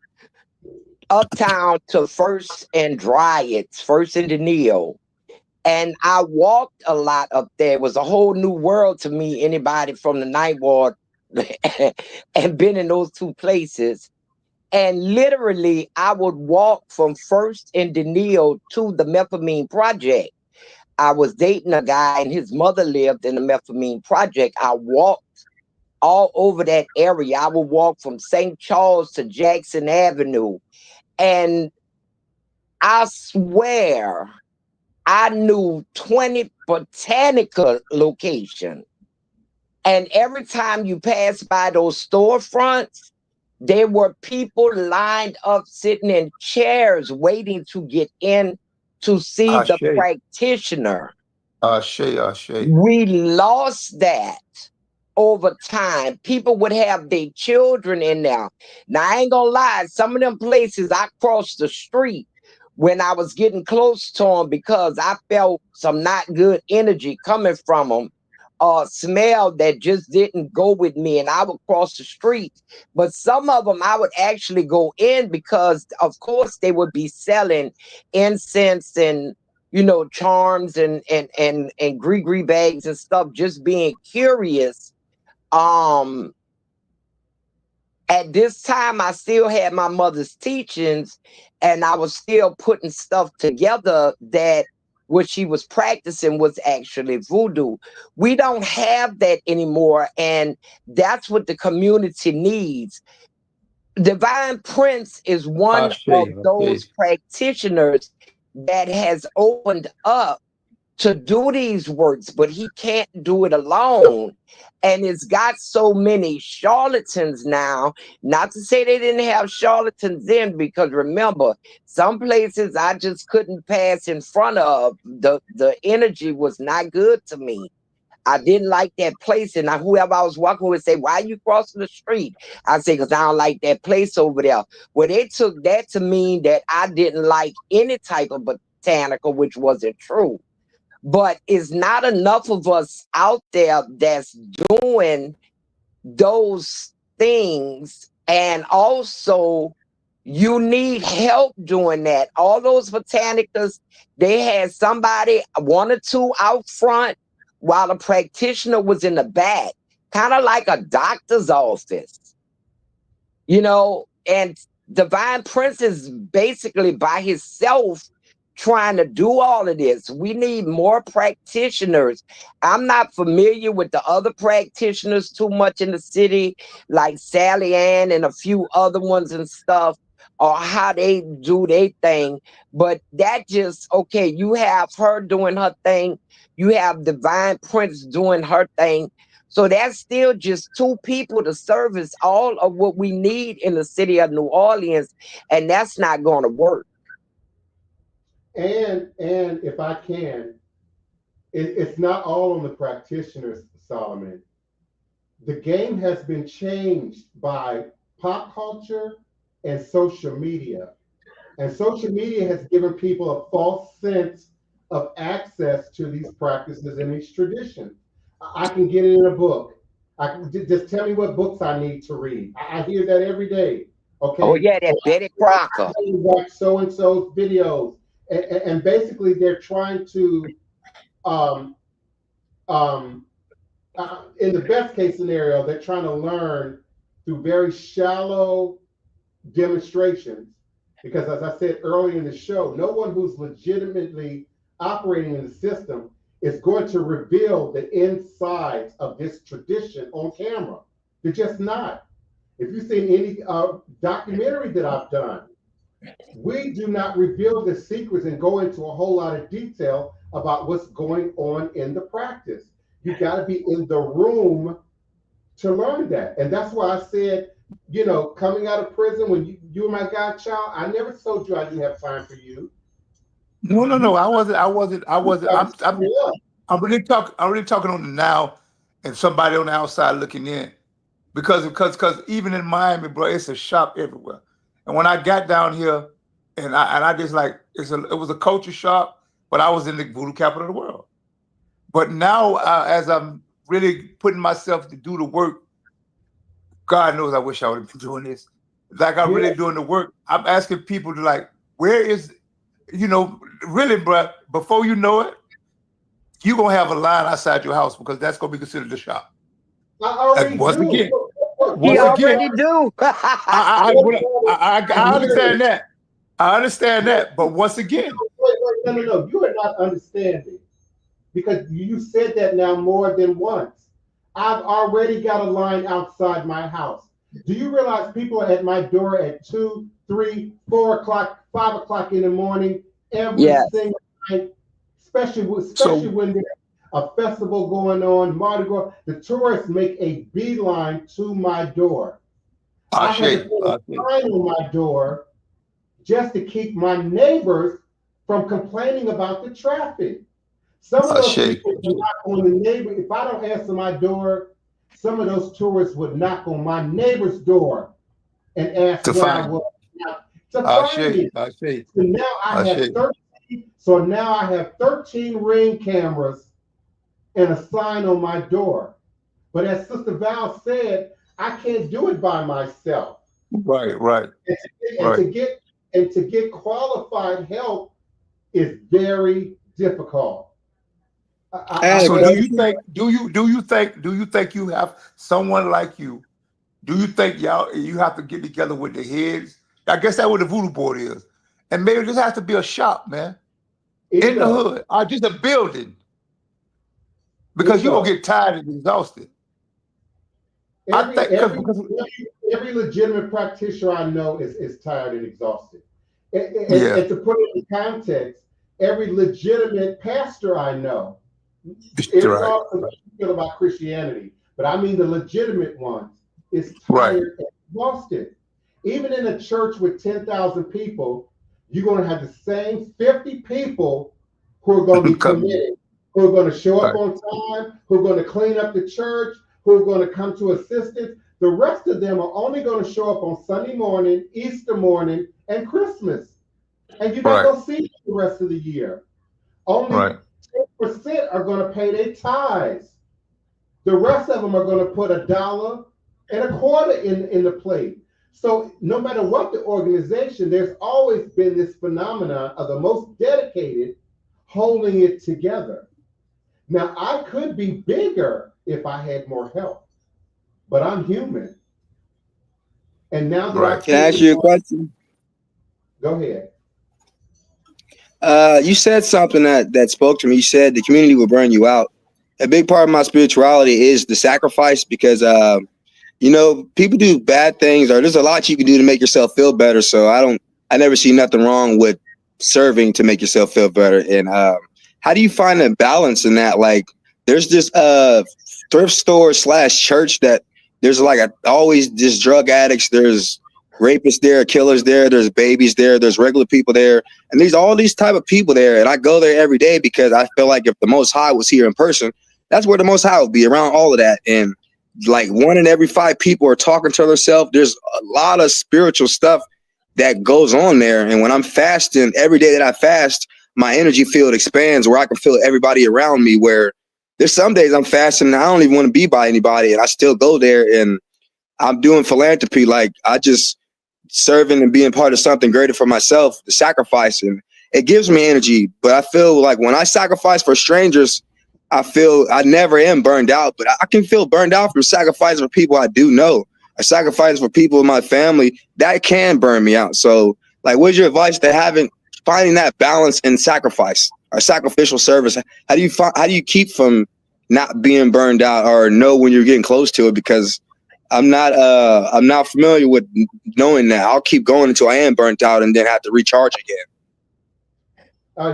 uptown to First and Dryads, First and Deneo. And I walked a lot up there. It was a whole new world to me, anybody from the Ninth Ward and been in those two places. And literally, I would walk from First and Deneo to the Methamine Project. I was dating a guy and his mother lived in the Methamine Project. I walked all over that area. I would walk from St. Charles to Jackson Avenue. And I swear I knew 20 botanical locations. And every time you pass by those storefronts, there were people lined up sitting in chairs waiting to get in to see the practitioner. We lost that over time. People would have their children in there. Now, I ain't gonna lie, some of them places I crossed the street when I was getting close to them because I felt some not good energy coming from them, smell that just didn't go with me, and I would cross the street. But some of them I would actually go in because, of course, they would be selling incense and charms and gree bags and stuff, just being curious. At this time, I still had my mother's teachings, and I was still putting stuff together that what she was practicing was actually voodoo. We don't have that anymore, and that's what the community needs. Divine Prince is one of those practitioners that has opened up to do these works, but he can't do it alone. And it's got so many charlatans now. Not to say they didn't have charlatans then, because remember, some places I just couldn't pass in front of. The energy was not good to me. I didn't like that place. And whoever I was walking with say, why are you crossing the street? I say, because I don't like that place over there. Well, they took that to mean that I didn't like any type of botanical, which wasn't true. but it's not enough of us out there that's doing those things. And also, you need help doing that. All those botanicals, they had somebody, one or two out front, while the practitioner was in the back, kind of like a doctor's office, you know. And Divine Prince is basically by himself trying to do all of this. We need more practitioners. I'm not familiar with the other practitioners too much in the city, like Sally Ann and a few other ones and stuff, or how they do their thing. But that just, okay, you have her doing her thing, you have Divine Prince doing her thing. So that's still just two people to service all of what we need in the city of New Orleans, and that's not going to work. And if I can, it's not all on the practitioners, Solomon. The game has been changed by pop culture and social media. And social media has given people a false sense of access to these practices and these traditions. I can get it in a book. I can just tell me what books I need to read. I hear that every day. Okay. Oh yeah, that Betty Crocker. Watch so and so's videos, and basically they're trying to, um, um, in the best case scenario, they're trying to learn through very shallow demonstrations. Because as I said earlier in the show, no one who's legitimately operating in the system is going to reveal the insides of this tradition on camera. They're just not. If you've seen any documentary that I've done, we do not reveal the secrets and go into a whole lot of detail about what's going on in the practice. You got to be in the room to learn that. And that's why I said, you know, coming out of prison, when you were my godchild, I never told you I didn't have time for you. No. I wasn't. I'm really talking on the now, and somebody on the outside looking in, because even in Miami, bro, it's a shop everywhere. And when I got down here, and I just like it was a culture shop, but I was in the voodoo capital of the world. But now, as I'm really putting myself to do the work, God knows I wish I would have been doing this. Like I'm really doing the work. I'm asking people to like, where is, you know, really, bro, before you know it, you're going to have a line outside your house because that's going to be considered the shop. I already once do. again, He already do. I understand that. I understand that. But once again. No. You are not understanding. Because you said that now more than once. I've already got a line outside my house. Do you realize people are at my door at 2, 3, 4 o'clock, 5 o'clock in the morning every single night, especially when there's a festival going on, Mardi Gras? The tourists make a beeline to my door. I had to put a sign on my door just to keep my neighbors from complaining about the traffic. Some of those people would knock on the neighbor. If I don't answer my door, some of those tourists would knock on my neighbor's door and ask where I was. To find me. So now I have 13. So now I have 13 Ring cameras and a sign on my door. But as Sister Val said, I can't do it by myself. Right. And to get qualified help is very difficult. So do you think you have someone like you? Do you think you have to get together with the heads? I guess that's what the voodoo board is. And maybe this has to be a shop, man. In the hood, or just a building. Because you're gonna get tired and exhausted. Every legitimate practitioner I know is tired and exhausted. And to put it in context, every legitimate pastor I know, regardless of what you feel about Christianity, but I mean the legitimate ones, is tired and exhausted. Even in a church with 10,000 people, you're going to have the same 50 people who are going to be committed, who are going to show up on time, who are going to clean up the church, who are going to come to assistance. The rest of them are only going to show up on Sunday morning, Easter morning, and Christmas. And you're not going to see them the rest of the year. Only 10% are going to pay their tithes. The rest of them are going to put $1.25 in the plate. So no matter what the organization, there's always been this phenomenon of the most dedicated holding it together. Now, I could be bigger if I had more help, but I'm human. And now that Right. I've Can I ask taken you a on, question? go ahead. You said something that spoke to me. You said the community will burn you out. A big part of my spirituality is the sacrifice because people do bad things, or there's a lot you can do to make yourself feel better. So I never see nothing wrong with serving to make yourself feel better. And how do you find a balance in that? Like, there's this thrift store / church that there's always just drug addicts. There's rapists there, killers there. There's babies there. There's regular people there, and there's all these type of people there. And I go there every day because I feel like if the Most High was here in person, that's where the Most High would be, around all of that. And like 1 in every 5 people are talking to themselves. There's a lot of spiritual stuff that goes on there. And when I'm fasting, every day that I fast, my energy field expands where I can feel everybody around me. Where there's some days I'm fasting and I don't even want to be by anybody, and I still go there and I'm doing philanthropy. Like, I just serving and being part of something greater for myself, the sacrificing. It gives me energy. But I feel like when I sacrifice for strangers, I feel I never am burned out, but I can feel burned out from sacrificing for people I do know. I sacrifice for people in my family that can burn me out. So, like, what's your advice to finding that balance in sacrifice or sacrificial service? How do you keep from not being burned out, or know when you're getting close to it? Because I'm not familiar with knowing that. I'll keep going until I am burnt out and then have to recharge again.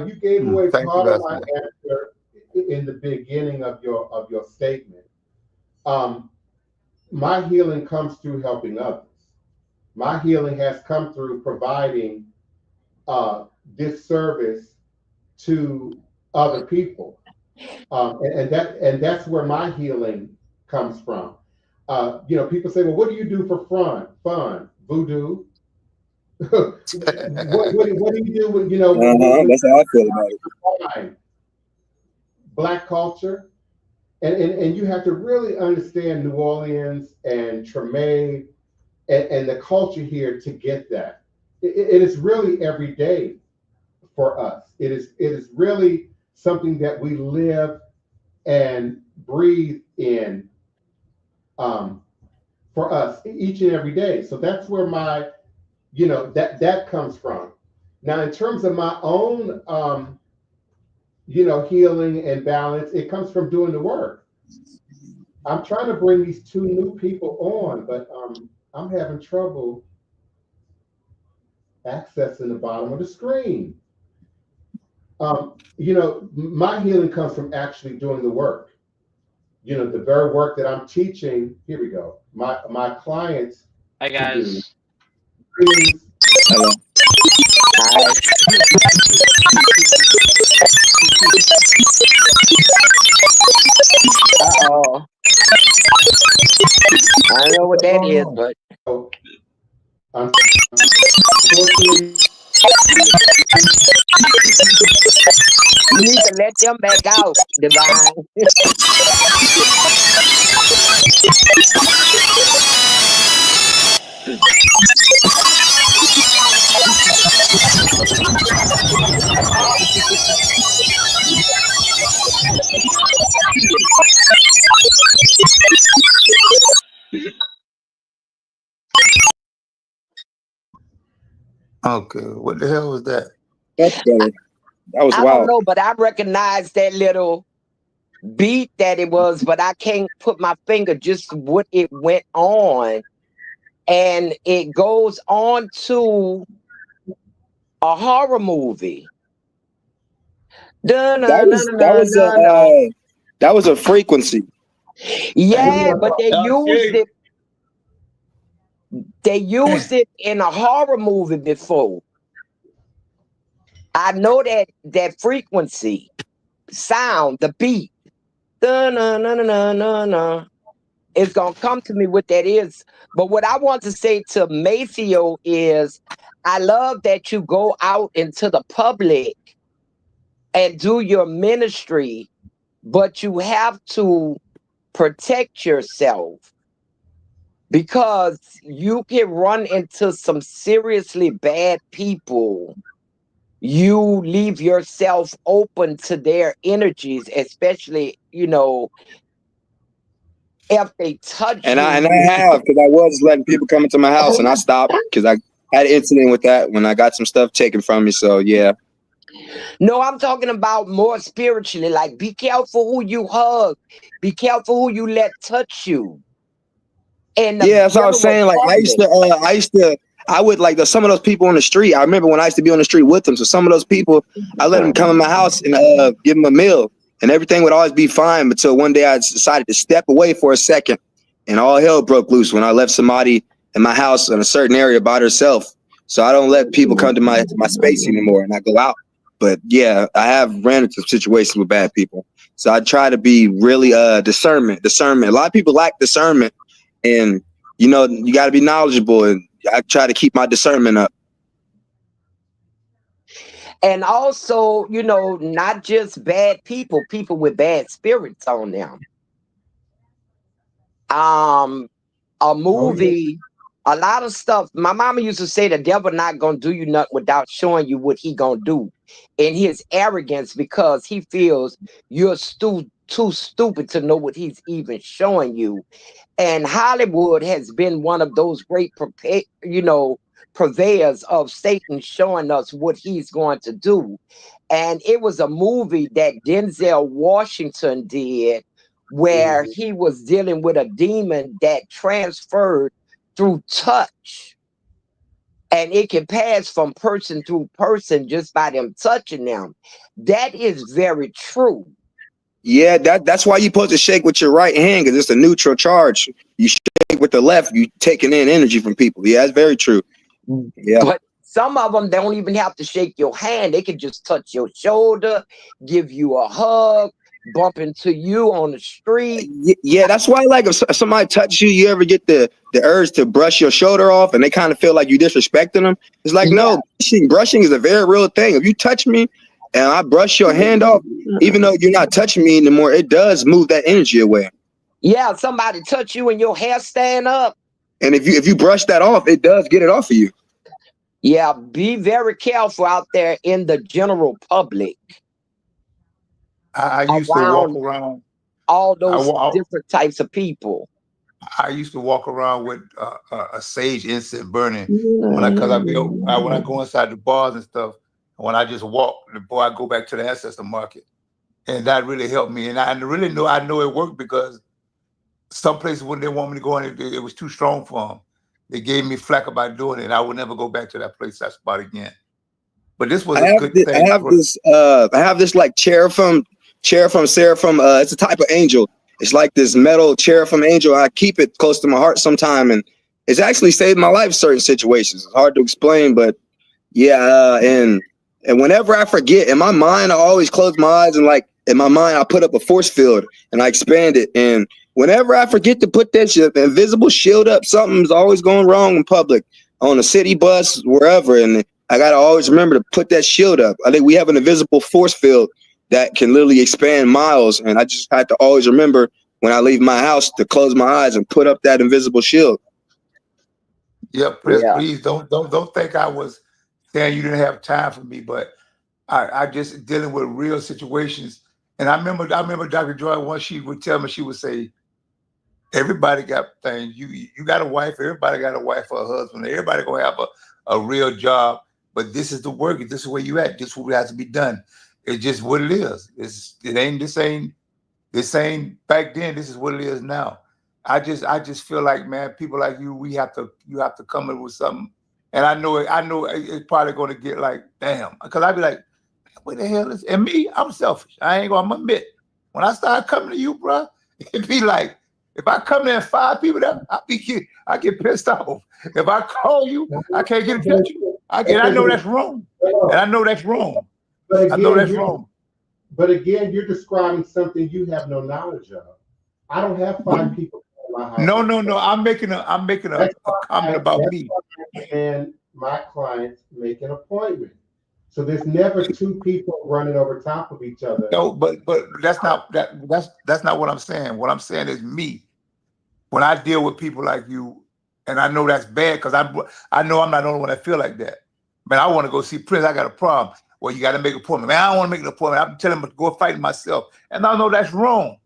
You gave away Thank you, part of my Leslie. answer in the beginning of your statement. My healing comes through helping others. My healing has come through providing this service to other people, and that's where my healing comes from. People say, "Well, what do you do for fun? Voodoo." what do you do when That's how I feel about it. Black culture? And you have to really understand New Orleans and Treme and the culture here to get that. It is really every day for us. It is really something that we live and breathe in, for us each and every day. So that's where my that comes from. Now, in terms of my own healing and balance, it comes from doing the work. I'm trying to bring these 2 new people on, but I'm having trouble accessing the bottom of the screen. My healing comes from actually doing the work. The very work that I'm teaching. Here we go. My clients. Hi guys. Greetings. Hello. Hi. Uh-oh. I don't know what that is, but So, unfortunately, you need to let them back out, Divine. Okay, what the hell was that? That's better. That was I don't wild. know, but I recognize that little beat that it was, but I can't put my finger just what it went on. And it goes on to a horror movie. That was a frequency. Yeah, but they used Okay. it. They used it in a horror movie before. I know that frequency, sound, the beat. It's gonna come to me what that is. But what I want to say to Maceo is, I love that you go out into the public and do your ministry, but you have to protect yourself because you can run into some seriously bad people. You leave yourself open to their energies, especially, if they touch And I you. have, because I was letting people come into my house, and I stopped because I had an incident with that when I got some stuff taken from me. So yeah. No, I'm talking about more spiritually. Like, be careful who you hug. Be careful who you let touch you. And the Yeah, that's what I was general saying. Like public. I would like some of those people on the street. I remember when I used to be on the street with them. So some of those people, I let them come in my house and give them a meal, and everything would always be fine until one day I decided to step away for a second, and all hell broke loose when I left somebody in my house in a certain area by herself. So I don't let people come to my space anymore, and I go out. But yeah, I have ran into situations with bad people. So I try to be really discernment. A lot of people lack discernment, and you got to be knowledgeable, and I try to keep my discernment up. And also, not just bad people, people with bad spirits on them. A Oh, yeah. movie, a lot of stuff. My mama used to say the devil not gonna do you nothing without showing you what he gonna do. In his arrogance, because he feels you're too stupid to know what he's even showing you. And Hollywood has been one of those great purveyors of Satan showing us what he's going to do. And it was a movie that Denzel Washington did where he was dealing with a demon that transferred through touch. And it can pass from person to person just by them touching them. That is very true. Yeah, that's why you're supposed to shake with your right hand, because it's a neutral charge. You shake with the left, you taking in energy from people. Yeah, that's very true. Yeah. But some of them don't even have to shake your hand. They can just touch your shoulder, give you a hug, bump into you on the street. Yeah, that's why, like, if somebody touches you, you ever get the urge to brush your shoulder off, and they kind of feel like you disrespecting them. It's like, Yeah. no, brushing is a very real thing. If you touch me and I brush your hand off, even though you're not touching me anymore, it does move that energy away. Yeah, somebody touch you and your hair stand up. And if you brush that off, it does get it off of you. Yeah, be very careful out there in the general public. I used to walk around. All those different types of people. I used to walk around with a sage incense burning when I go inside the bars and stuff. When I just walk, before I go back to the ancestor market, and that really helped me. And I know it worked, because some places when they want me to go in, it was too strong for them. They gave me flack about doing it. And I would never go back to that place, that spot again. But this was a good thing. I have this like seraphim. It's a type of angel. It's like this metal cherubim angel. I keep it close to my heart sometime, and it's actually saved my life in certain situations. It's hard to explain, but yeah. And whenever I forget, in my mind, I always close my eyes, and like in my mind, I put up a force field and I expand it. And whenever I forget to put that invisible shield up, something's always going wrong in public, on a city bus, wherever. And I gotta always remember to put that shield up. I think we have an invisible force field that can literally expand miles. And I just had to always remember when I leave my house to close my eyes and put up that invisible shield. Yep, please don't think I was saying you didn't have time for me, but I just dealing with real situations. And I remember Dr. Joy, once she would tell me, she would say, everybody got things. You got a wife, everybody got a wife or a husband, everybody gonna have a real job, but this is the work, this is where you at, this is what has to be done. It's just what it is. This ain't back then. This is what it is now. I just feel like, man, people like you have to come in with something. And I know it's probably going to get like, damn, because I'd be like, what the hell is? And me, I'm selfish. I'm gonna admit, when I start coming to you, bro, it'd be like, if I come there and 5 people there, I get pissed off. If I call you, I can't get a picture. I know that's wrong, and I know that's wrong. But again, I know that's wrong. But again, you're describing something you have no knowledge of. I don't have 5 people in my house. No. I'm making a comment about me. And my clients make an appointment. So there's never two people running over top of each other. No, but that's not that's not what I'm saying. What I'm saying is me. When I deal with people like you, and I know that's bad because I know I'm not the only one that feel like that. Man, I want to go see Prince. I got a problem. Well, you got to make an appointment. Man, I don't want to make an appointment. I'm telling him to go fight myself, and I know that's wrong.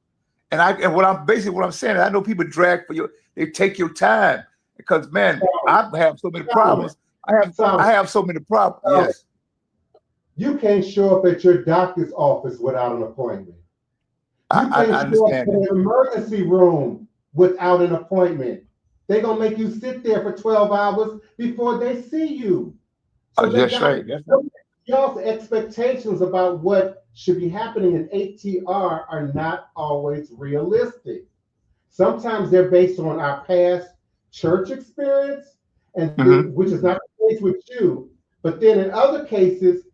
And what I'm saying is I know people drag for you. They take your time because man, I have so many problems. I have so many problems. Yes. You can't show up at your doctor's office without an appointment. You can't show up in an emergency room without an appointment. They're going to make you sit there for 12 hours before they see you. So that's right. Y'all's expectations about what should be happening in ATR are not always realistic. Sometimes they're based on our past church experience, and which is not the case with you. But then in other cases,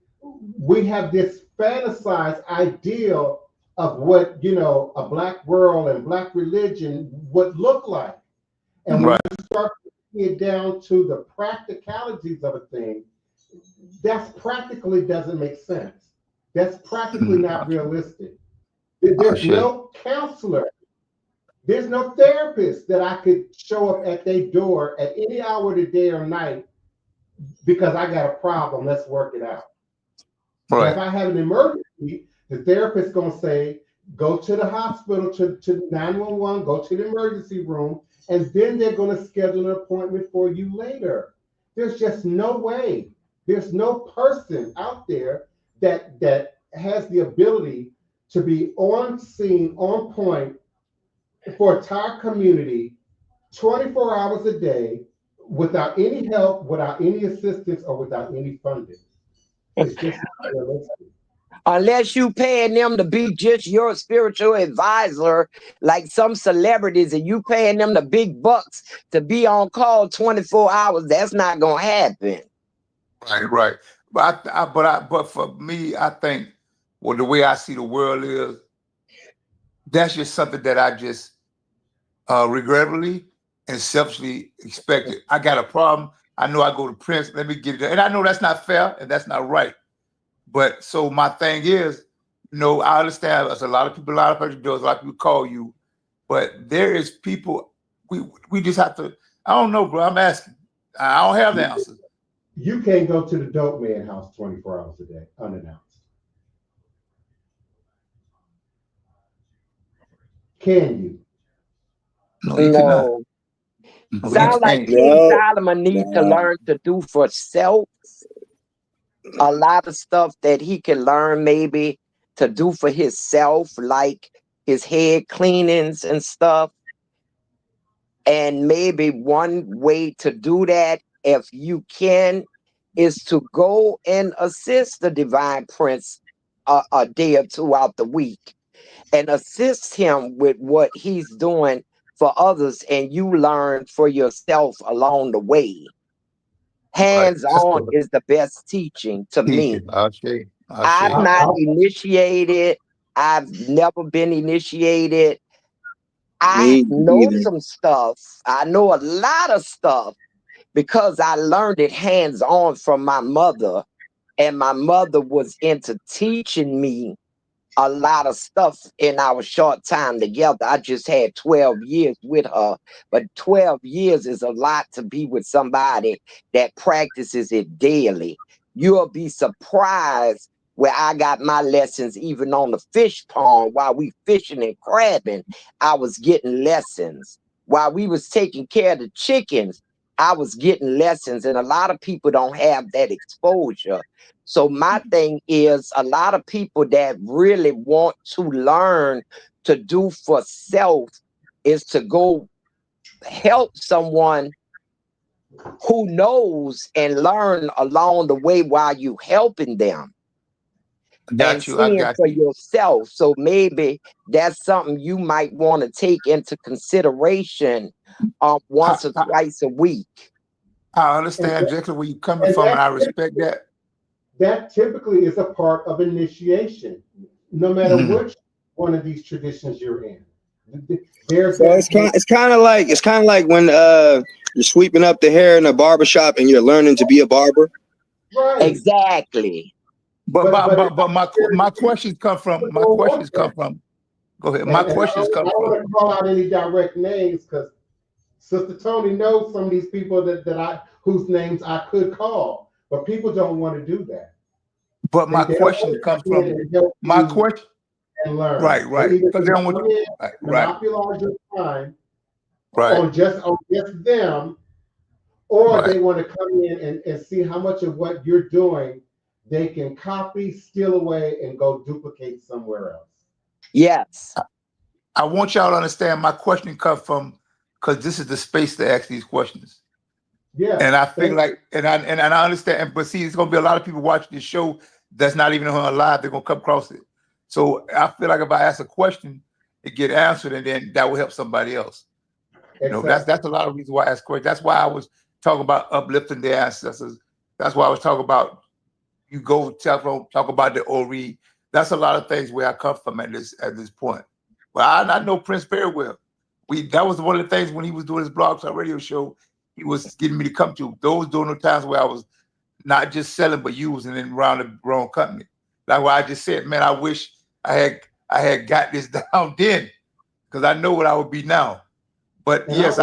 we have this fantasized ideal of what, you know, a Black world and Black religion would look like. And when you start putting it down to the practicalities of a thing, that's practically doesn't make sense. That's practically not realistic. There's no counselor. There's no therapist that I could show up at their door at any hour of the day or night because I got a problem. Let's work it out. Right. If I have an emergency, the therapist's going to say, go to the hospital, to 911, go to the emergency room, and then they're going to schedule an appointment for you later. There's just no way. There's no person out there that has the ability to be on scene, on point for an entire community 24 hours a day without any help, without any assistance, or without any funding. It's just not realistic. Unless you paying them to be just your spiritual advisor, like some celebrities, and you paying them the big bucks to be on call 24 hours, that's not gonna happen. Right. But for me, I think, well, the way I see the world is, that's just something that I just regrettably and selfishly expected. I got a problem. I know I go to Prince. Let me get it. And I know that's not fair and that's not right. But so my thing is, you know, I understand there's a lot of people, a lot of people do, a lot of people call you, but there is people, we just have to, I don't know, bro. I'm asking. I don't have the answer. You can't go to the dope man house 24 hours a day, unannounced. Can you? No, you cannot. Sound like King Solomon needs to learn to do for self a lot of stuff that he can learn maybe to do for himself, like his head cleanings and stuff. And maybe one way to do that, if you can, is to go and assist the Divine Prince a day or two out the week and assist him with what he's doing for others, and you learn for yourself along the way. Hands-on is the best teaching to me. I'm not initiated. I've never been initiated. I know some stuff. I know a lot of stuff because I learned it hands-on from my mother. And my mother was into teaching me a lot of stuff in our short time together. I just had 12 years with her, but 12 years is a lot to be with somebody that practices it daily. You'll be surprised where I got my lessons even on the fish pond while we fishing and crabbing. I was getting lessons. While we was taking care of the chickens, I was getting lessons, and a lot of people don't have that exposure. So my thing is, a lot of people that really want to learn to do for self is to go help someone who knows and learn along the way while you helping them. And seeing for yourself. So maybe that's something you might want to take into consideration once or twice a week. I understand exactly where you're coming from, and I respect that. That typically is a part of initiation, no matter which one of these traditions you're in. It's kind of like when you're sweeping up the hair in a barbershop and you're learning to be a barber. Right. Exactly. my questions come from. Go ahead. My questions come I don't from. want to call out any direct names because Sister Tony knows some of these people whose names I could call, but people don't want to do that. But my question comes from my question. And learn. Right. Because they don't want to monopolize your time right. on just them, or they want to come in and see how much of what you're doing they can copy, steal away, and go duplicate somewhere else. Yes. I want y'all to understand my question comes from because this is the space to ask these questions. Yeah. And I feel like, and I understand, but see, it's gonna be a lot of people watching this show that's not even on live, they're gonna come across it. So I feel like if I ask a question, it get answered, and then that will help somebody else. Exactly. You know, that's a lot of reasons why I ask questions. That's why I was talking about uplifting their ancestors. That's why I was talking about you go talk about the Ori. That's a lot of things where I come from at this point. But I know Prince very well. That was one of the things when he was doing his blog talk radio show, he was getting me to come to. Those during the times where I was not just selling but using it around the wrong company. Like why I just said, man, I wish I had got this down then, because I know what I would be now. But yes,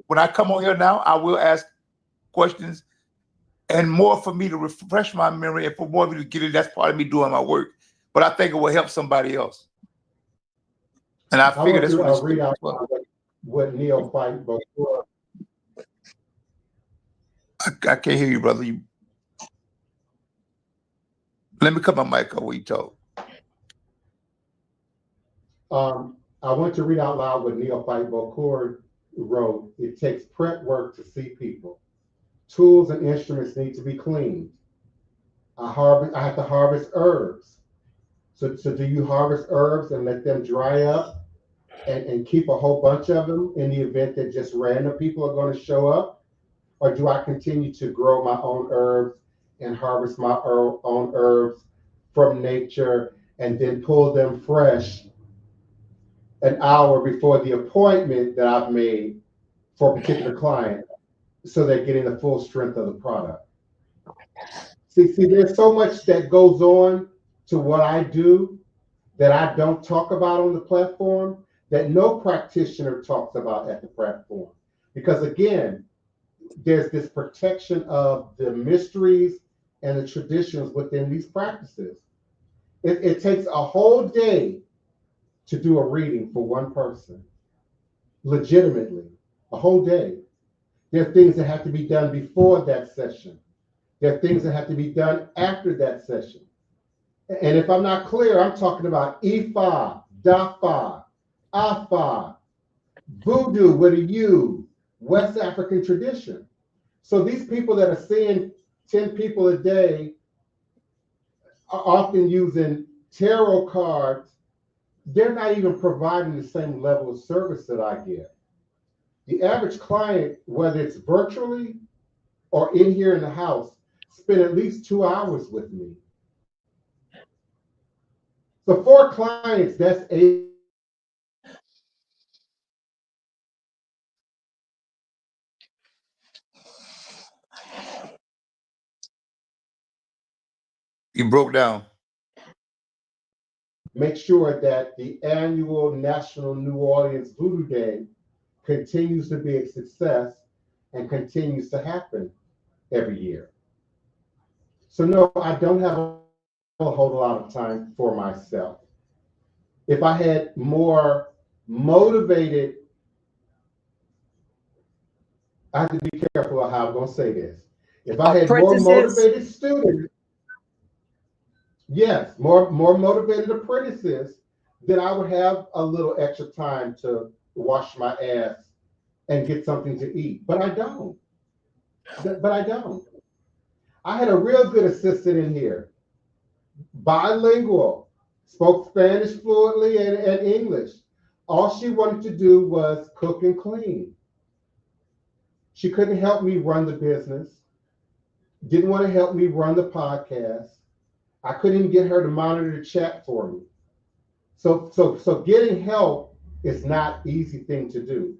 when I come on here now, I will ask questions, and more for me to refresh my memory and for more of me to get it. That's part of me doing my work. But I think it will help somebody else. And I figure that's what read out what Neil fight before. I can't hear you, brother. Let me cut my mic off when you talk. I want to read out loud what Neophyte Bokur wrote. It takes prep work to see people. Tools and instruments need to be cleaned. I have to harvest herbs. So do you harvest herbs and let them dry up and keep a whole bunch of them in the event that just random people are going to show up? Or do I continue to grow my own herbs and harvest my own herbs from nature and then pull them fresh an hour before the appointment that I've made for a particular client, so they're getting the full strength of the product? See, there's so much that goes on to what I do that I don't talk about on the platform, that no practitioner talks about at the platform. Because again, there's this protection of the mysteries and the traditions within these practices. It takes a whole day to do a reading for one person, legitimately, a whole day. There are things that have to be done before that session. There are things that have to be done after that session. And if I'm not clear, I'm talking about Ifa, Dafa, Afa, Voodoo with a U, West African tradition. So these people that are seeing 10 people a day are often using tarot cards. They're not even providing the same level of service that I give. The average client, whether it's virtually or in here in the house, spend at least 2 hours with me. So 4 clients, that's 8. You broke down. Make sure that the annual National New Orleans Voodoo Day continues to be a success and continues to happen every year. So no, I don't have a whole lot of time for myself. If I had more motivated, I have to be careful of how I'm going to say this. If I had more motivated students, yes, more motivated apprentices, then I would have a little extra time to wash my ass and get something to eat. But I don't. I had a real good assistant in here, bilingual, spoke Spanish fluently and English. All she wanted to do was cook and clean. She couldn't help me run the business, didn't want to help me run the podcast. I couldn't even get her to monitor the chat for me. So getting help is not an easy thing to do.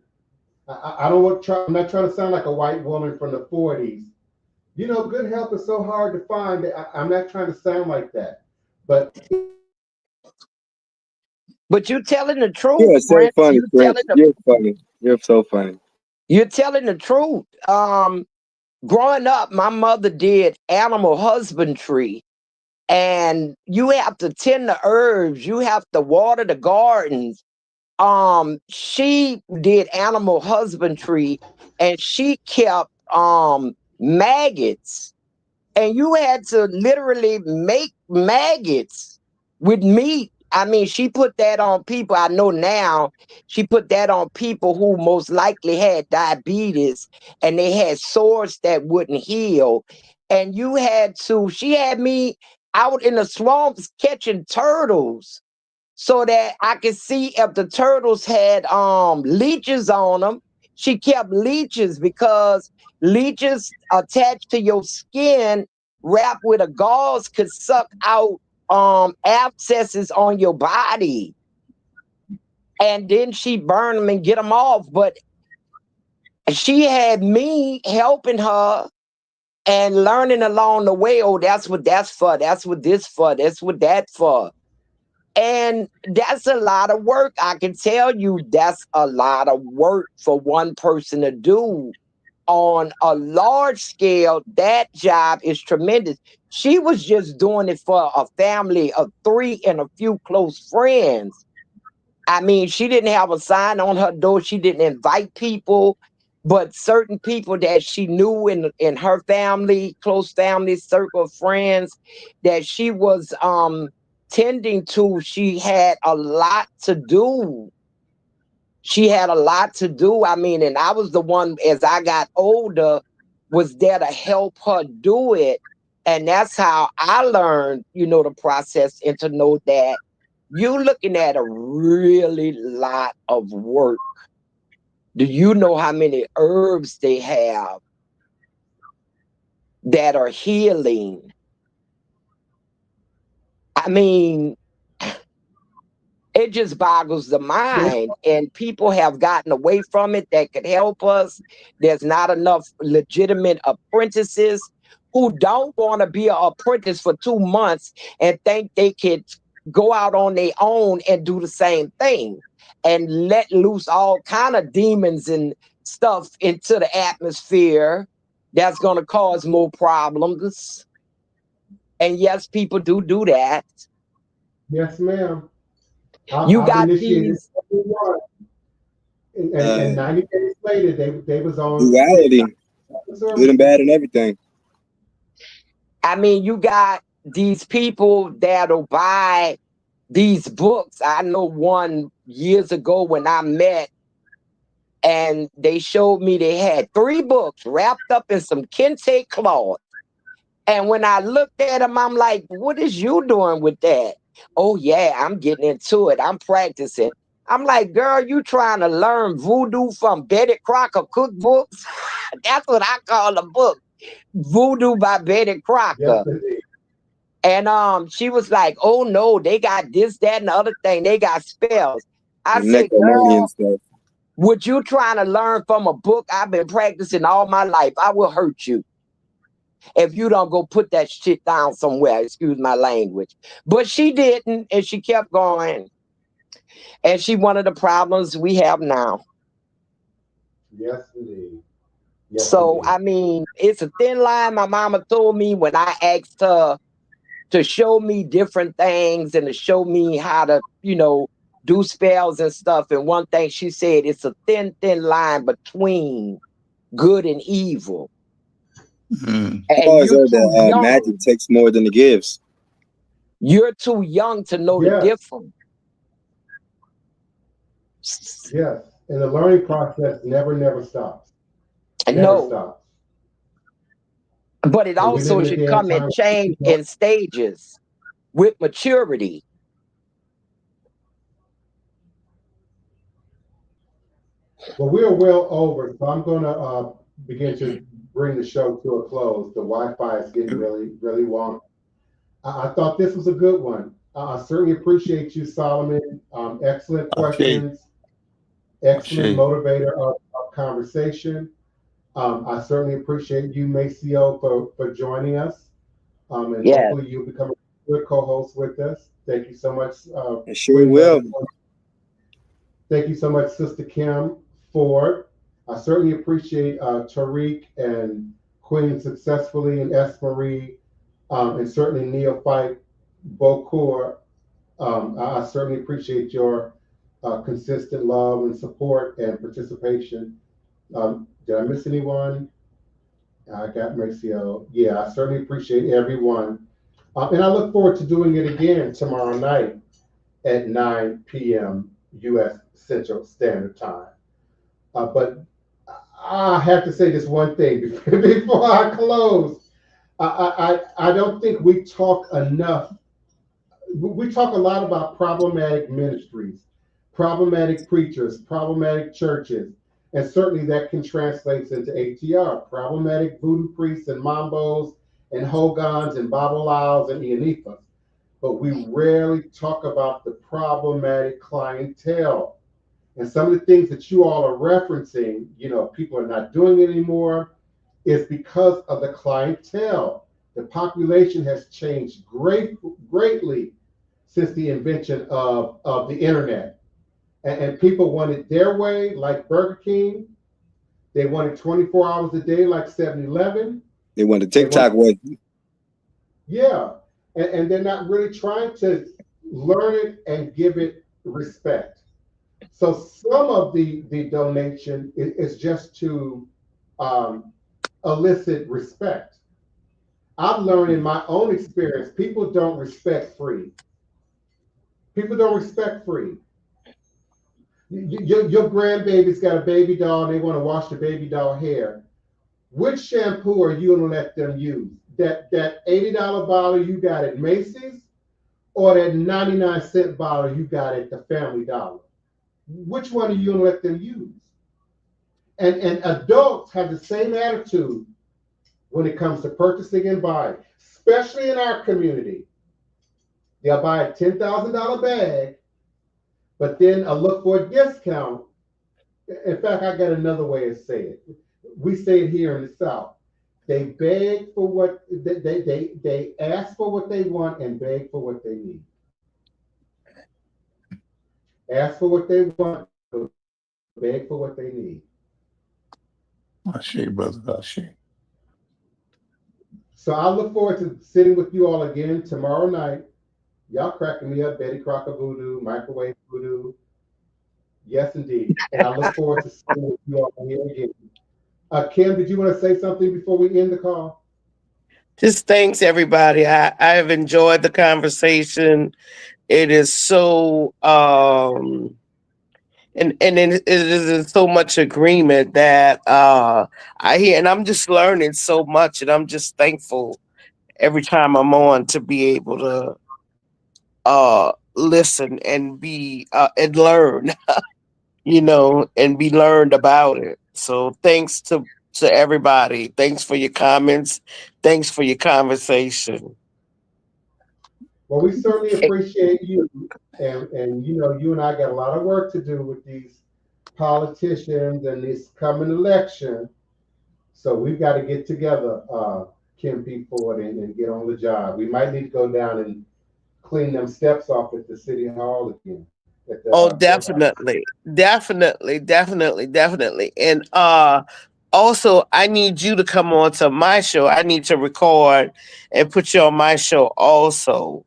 I'm not trying to sound like a white woman from the 40s You know, good health is so hard to find. I'm not trying to sound like that, but But you're telling the You truth, are so Prince. funny, Prince. You're funny. You're so funny. You're telling the truth. Growing up, my mother did animal husbandry, and you have to tend the herbs, you have to water the gardens. She did animal husbandry, and she kept maggots, and you had to literally make maggots with meat. I mean, she put that on people. I know now she put that on people who most likely had diabetes and they had sores that wouldn't heal. And she had me out in the swamps catching turtles so that I could see if the turtles had leeches on them. She kept leeches because leeches attached to your skin, wrapped with a gauze, could suck out abscesses on your body. And then she burned them and get them off. But she had me helping her and learning along the way. Oh, that's what that's for. That's what this for. That's what that for. And that's a lot of work. I can tell you that's a lot of work for one person to do. On a large scale, that job is tremendous. She was just doing it for a family of 3 and a few close friends. I mean, she didn't have a sign on her door. She didn't invite people, but certain people that she knew in her family, close family circle of friends that she was tending to, she had a lot to do. She had a lot to do. I mean, and I was the one as I got older was there to help her do it. And that's how I learned, the process and to know that you're looking at a really lot of work. Do you know how many herbs they have that are healing? I mean, it just boggles the mind, and people have gotten away from it that could help us. There's not enough legitimate apprentices who don't want to be an apprentice for 2 months and think they could go out on their own and do the same thing and let loose all kind of demons and stuff into the atmosphere that's going to cause more problems. And yes, people do that. yes, ma'am. You I've got initiated these. everyone, and Uh, 90 days later, they was on Duality, TikTok good and services. bad and everything. I mean, you got these people that'll buy these books. I know one years ago when I met, and they showed me they had 3 books wrapped up in some kente cloth. And when I looked at them, I'm like, what is you doing with that? Oh, yeah, I'm getting into it. I'm practicing. I'm like, girl, you trying to learn voodoo from Betty Crocker cookbooks? That's what I call a book. Voodoo by Betty Yes, Crocker. indeed. And she was like, oh no, they got this, that, and the other thing. They got spells. I said, Necromanian girl, stuff. what you trying to learn from a book I've been practicing all my life? I will hurt you if you don't go put that shit down somewhere. Excuse my language. But she didn't, and she kept going. And she one of the problems we have now. Yes, indeed. Yes, So indeed. I mean, it's a thin line. My mama told me when I asked her to show me different things and to show me how to, do spells and stuff. And one thing she said, it's a thin, thin line between good and evil. Mhm. I've And always you're heard too that magic young. takes more than it gives. You're too young to know the Yes, difference. yes. And the learning process never stops. Never No, stops. but it And we live also in a should day and come in time where change people in stages with maturity. well, we are well over, so I'm going to begin to bring the show to a close. The Wi-Fi is getting really wonky. I thought this was a good one. I certainly appreciate you, Solomon. Excellent Okay. questions, excellent Okay. motivator of conversation. I certainly appreciate you, Maceo, for joining us. And Yes. hopefully you'll become a good co-host with us. Thank you so much, I sure Queen will. Mother. Thank you so much, Sister Kim Ford. I certainly appreciate Tariq and Queen Successfully and S. Marie, and certainly Neophyte Bokur. I certainly appreciate your consistent love and support and participation. Did I miss anyone? I got Maceo. Yeah, I certainly appreciate everyone. And I look forward to doing it again tomorrow night at 9 p.m. U.S. Central Standard Time. But I have to say this one thing before I close. I don't think we talk enough. We talk a lot about problematic ministries, problematic preachers, problematic churches, and certainly that can translate into ATR, problematic voodoo priests and mambos and hogans and babalaos and ianifas. But we rarely talk about the problematic clientele. And some of the things that you all are referencing, people are not doing it anymore, is because of the clientele. The population has changed greatly since the invention of the internet. And people want it their way, like Burger King. They want it 24 hours a day, like 7-Eleven. They want the TikTok way. Yeah. And they're not really trying to learn it and give it respect. So some of the donation is just to elicit respect. I've learned in my own experience, people don't respect free. People don't respect free. Your grandbaby's got a baby doll and they want to wash the baby doll hair. Which shampoo are you going to let them use? That $80 bottle you got at Macy's or that 99-cent bottle you got at the Family Dollar? Which one are you going to let them use? And adults have the same attitude when it comes to purchasing and buying, especially in our community. They'll buy a $10,000 bag, but then look for a discount. In fact, I got another way to say it. We say it here in the South. They beg for what they ask for what they want and beg for what they need. Ask for what they want, beg for what they need. Ashe, brother, Ashe. So I look forward to sitting with you all again tomorrow night. Y'all cracking me up, Betty Crocker Voodoo, Microwave Voodoo. Yes, indeed. And I look forward to sitting with you all here again. Kim, did you want to say something before we end the call? Just thanks everybody. I have enjoyed the conversation. It is so and it is in so much agreement that I hear, and I'm just learning so much, and I'm just thankful every time I'm on to be able to listen and be and learn, and be learned about it. So thanks to everybody. Thanks for your comments. Thanks for your conversation. Well, we certainly appreciate you. And you and I got a lot of work to do with these politicians and this coming election. So we've got to get together, Kim P. Ford, and get on the job. We might need to go down and clean them steps off at the city hall again. At the Oh, courthouse. definitely. And also I need you to come on to my show. I need to record and put you on my show also.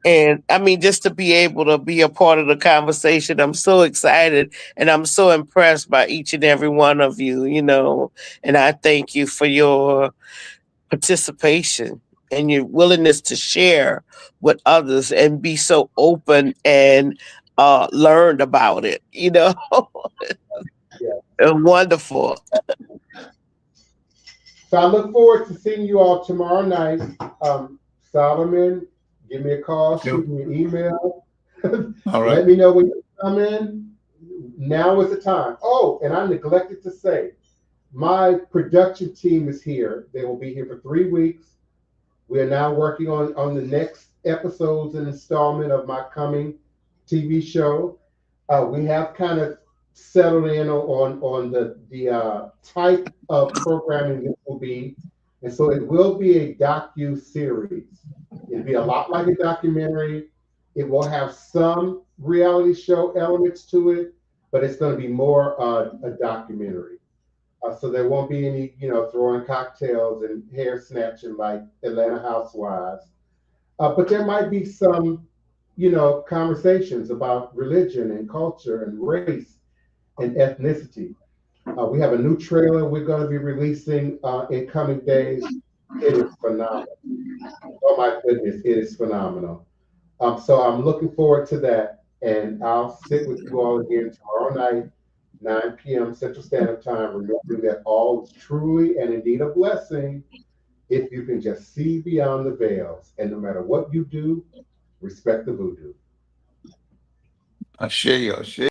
And I mean, just to be able to be a part of the conversation, I'm so excited and I'm so impressed by each and every one of you, and I thank you for your participation and your willingness to share with others and be so open and learned about it. Yeah. Wonderful. So I look forward to seeing you all tomorrow night. Solomon, give me a call, shoot me an email. All right. Let me know when you come in. Now is the time. Oh, and I neglected to say, my production team is here. They will be here for 3 weeks. We are now working on the next episodes and installment of my coming TV show. We have kind of settled in on the type of programming this will be, and so it will be a docu-series. It'll be a lot like a documentary. It will have some reality show elements to it, but it's going to be more a documentary. So there won't be any, throwing cocktails and hair snatching like Atlanta Housewives. But there might be some, conversations about religion and culture and race and ethnicity. We have a new trailer we're going to be releasing in coming days. It is phenomenal. Oh my goodness, it is phenomenal. So I'm looking forward to that, and I'll sit with you all again tomorrow night, 9 p.m. Central Standard Time, remembering that all is truly and indeed a blessing if you can just see beyond the veils. And no matter what you do, respect the voodoo. I share you.